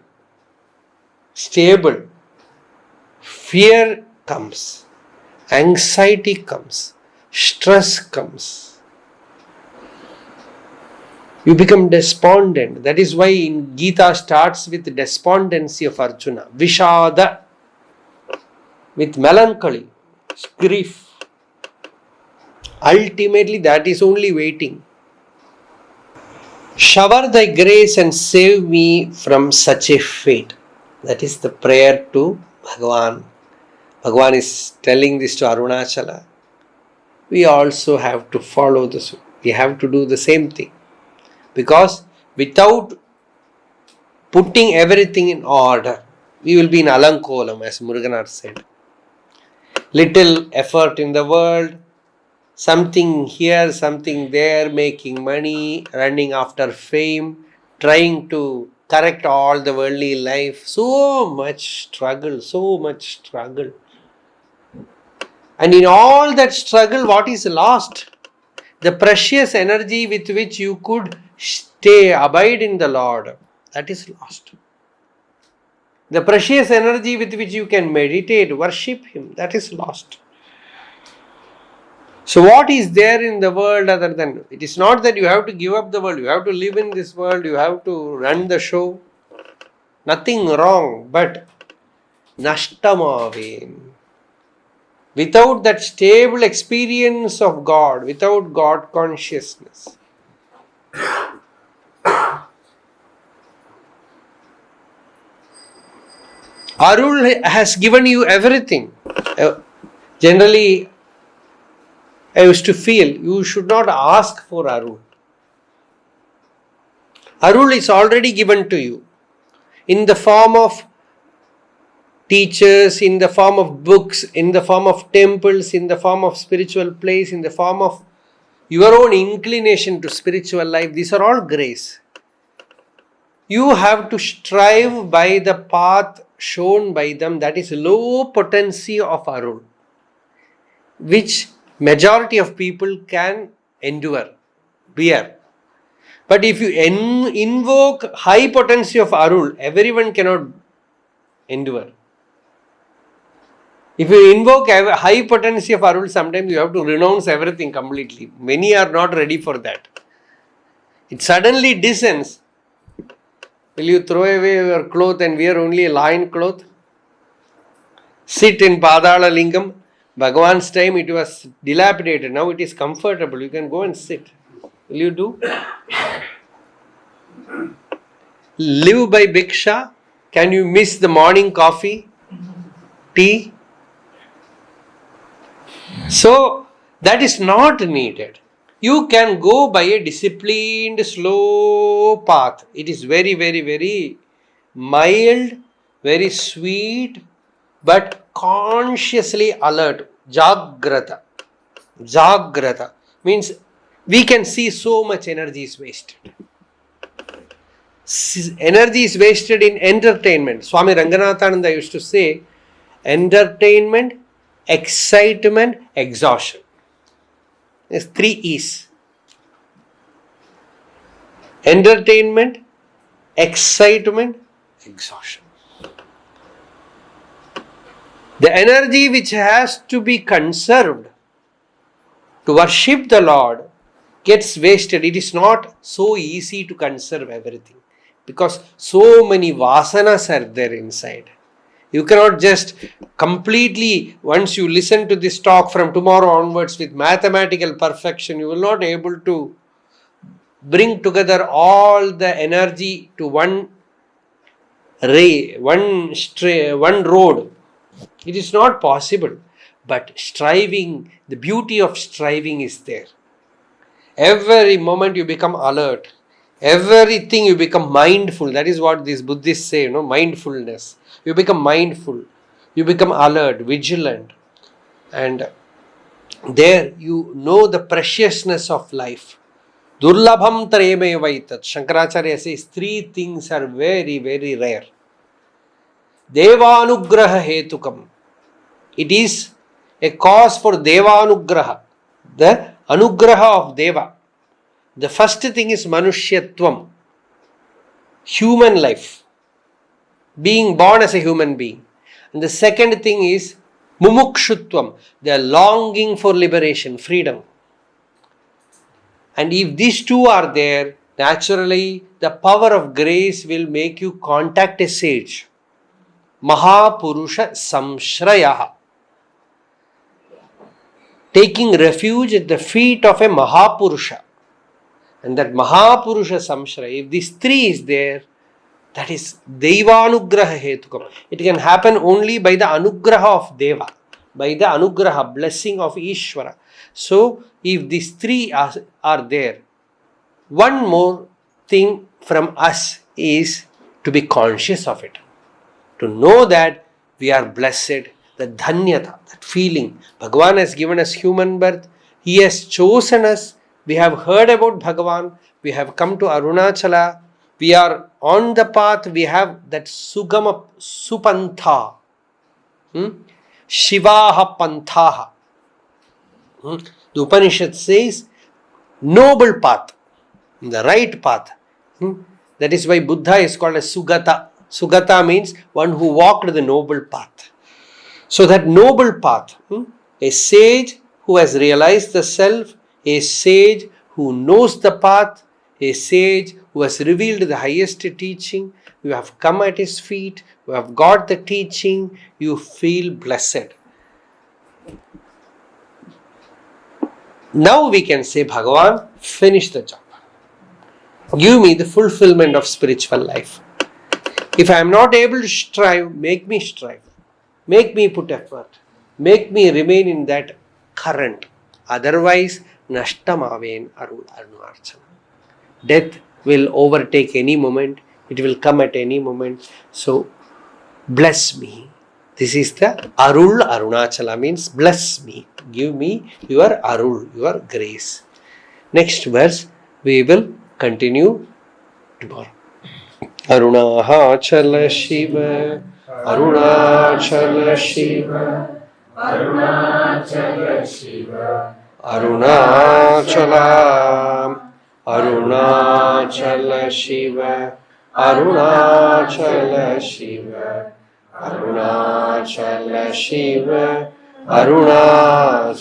stable, fear comes, anxiety comes, stress comes. You become despondent. That is why in Gita starts with despondency of Arjuna. Vishada, with melancholy, grief. Ultimately, that is only waiting. Shower thy grace and save me from such a fate. That is the prayer to Bhagavan. Bhagavan is telling this to Arunachala. We also have to follow this. We have to do the same thing. Because without putting everything in order, we will be in Alankolam, as Muruganar said. Little effort in the world, something here, something there, making money, running after fame, trying to correct all the worldly life. So much struggle. And in all that struggle, what is lost? The precious energy with which you could abide in the Lord, that is lost. The precious energy with which you can meditate, worship Him, that is lost. So what is there in the world other than, it is not that you have to give up the world, you have to live in this world, you have to run the show. Nothing wrong, but nashtamavin. Without that stable experience of God, without God consciousness, Arul has given you everything. Generally, I used to feel you should not ask for Arul. Arul is already given to you in the form of teachers, in the form of books, in the form of temples, in the form of spiritual place, in the form of your own inclination to spiritual life. These are all grace. You have to strive by the path shown by them, that is low potency of Arul, which majority of people can endure, bear. But if you invoke high potency of Arul, everyone cannot endure. If you invoke a high potency of Arul, sometimes you have to renounce everything completely. Many are not ready for that. It suddenly descends. Will you throw away your cloth and wear only a lion cloth? Sit in Padala Lingam. Bhagavan's time it was dilapidated. Now it is comfortable. You can go and sit. Will you do? Live by Bhiksha. Can you miss the morning coffee? Tea? So, that is not needed. You can go by a disciplined, slow path. It is very, very, very mild, very sweet, but consciously alert. Jagrata. Jagrata means we can see so much energy is wasted. Energy is wasted in entertainment. Swami Ranganathananda used to say, entertainment, excitement, exhaustion. There's 3 E's. Entertainment, excitement, exhaustion. The energy which has to be conserved to worship the Lord gets wasted. It is not so easy to conserve everything because so many vasanas are there inside. You cannot just completely, once you listen to this talk from tomorrow onwards with mathematical perfection, you will not be able to bring together all the energy to one ray, one road. It is not possible. But striving, the beauty of striving is there. Every moment you become alert. Everything you become mindful. That is what these Buddhists say, mindfulness. You become mindful. You become alert, vigilant. And there you know the preciousness of life. Durlabham tareme vaitat. Shankaracharya says 3 things are very, very rare. Devanugraha hetukam. It is a cause for Devanugraha. The anugraha of Deva. The first thing is Manushyatvam. Human life. Being born as a human being. And the second thing is Mumukshutvam. They are longing for liberation, freedom. And if these 2 are there, naturally the power of grace will make you contact a sage. Mahapurusha Samshrayaha. Taking refuge at the feet of a Mahapurusha. And that Mahapurusha Samshraya, if these 3 is there, that is Devanugraha Hetukam. It can happen only by the Anugraha of Deva, by the Anugraha, blessing of Ishvara. So, if these 3 are there, one more thing from us is to be conscious of it. To know that we are blessed, the dhanyata, that feeling. Bhagavan has given us human birth. He has chosen us. We have heard about Bhagavan. We have come to Arunachala. We are on the path. We have that Sugama Supantha. Shivaha Panthaha. The Upanishad says, noble path. The right path. That is why Buddha is called a Sugata. Sugata means one who walked the noble path. So that noble path, a sage who has realized the self, a sage who knows the path, a sage who has revealed the highest teaching, you have come at his feet, you have got the teaching, you feel blessed. Now we can say, Bhagavan, finish the job. Give me the fulfillment of spiritual life. If I am not able to strive, make me strive. Make me put effort. Make me remain in that current. Otherwise, Nashtamaven Arunarchanam. Death will overtake any moment. It will come at any moment. So, bless me. This is the Arul Arunachala, means bless me. Give me your Arul, your grace. Next verse we will continue tomorrow. Arunachal Shiva, Arunachal Shiva, Arunachal Shiva, Arunachalam, Arunachal Shiva, Arunachal Shiva, Arunachal Shiva, Arunachalam.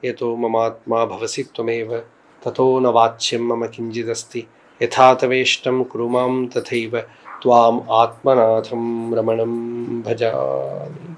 Yato mamatma bhavasi tvameva tato na vachyam mama kinjidasti yatha taveshtam kurumam tathaiva tvam atmanatham ramanam bhajami.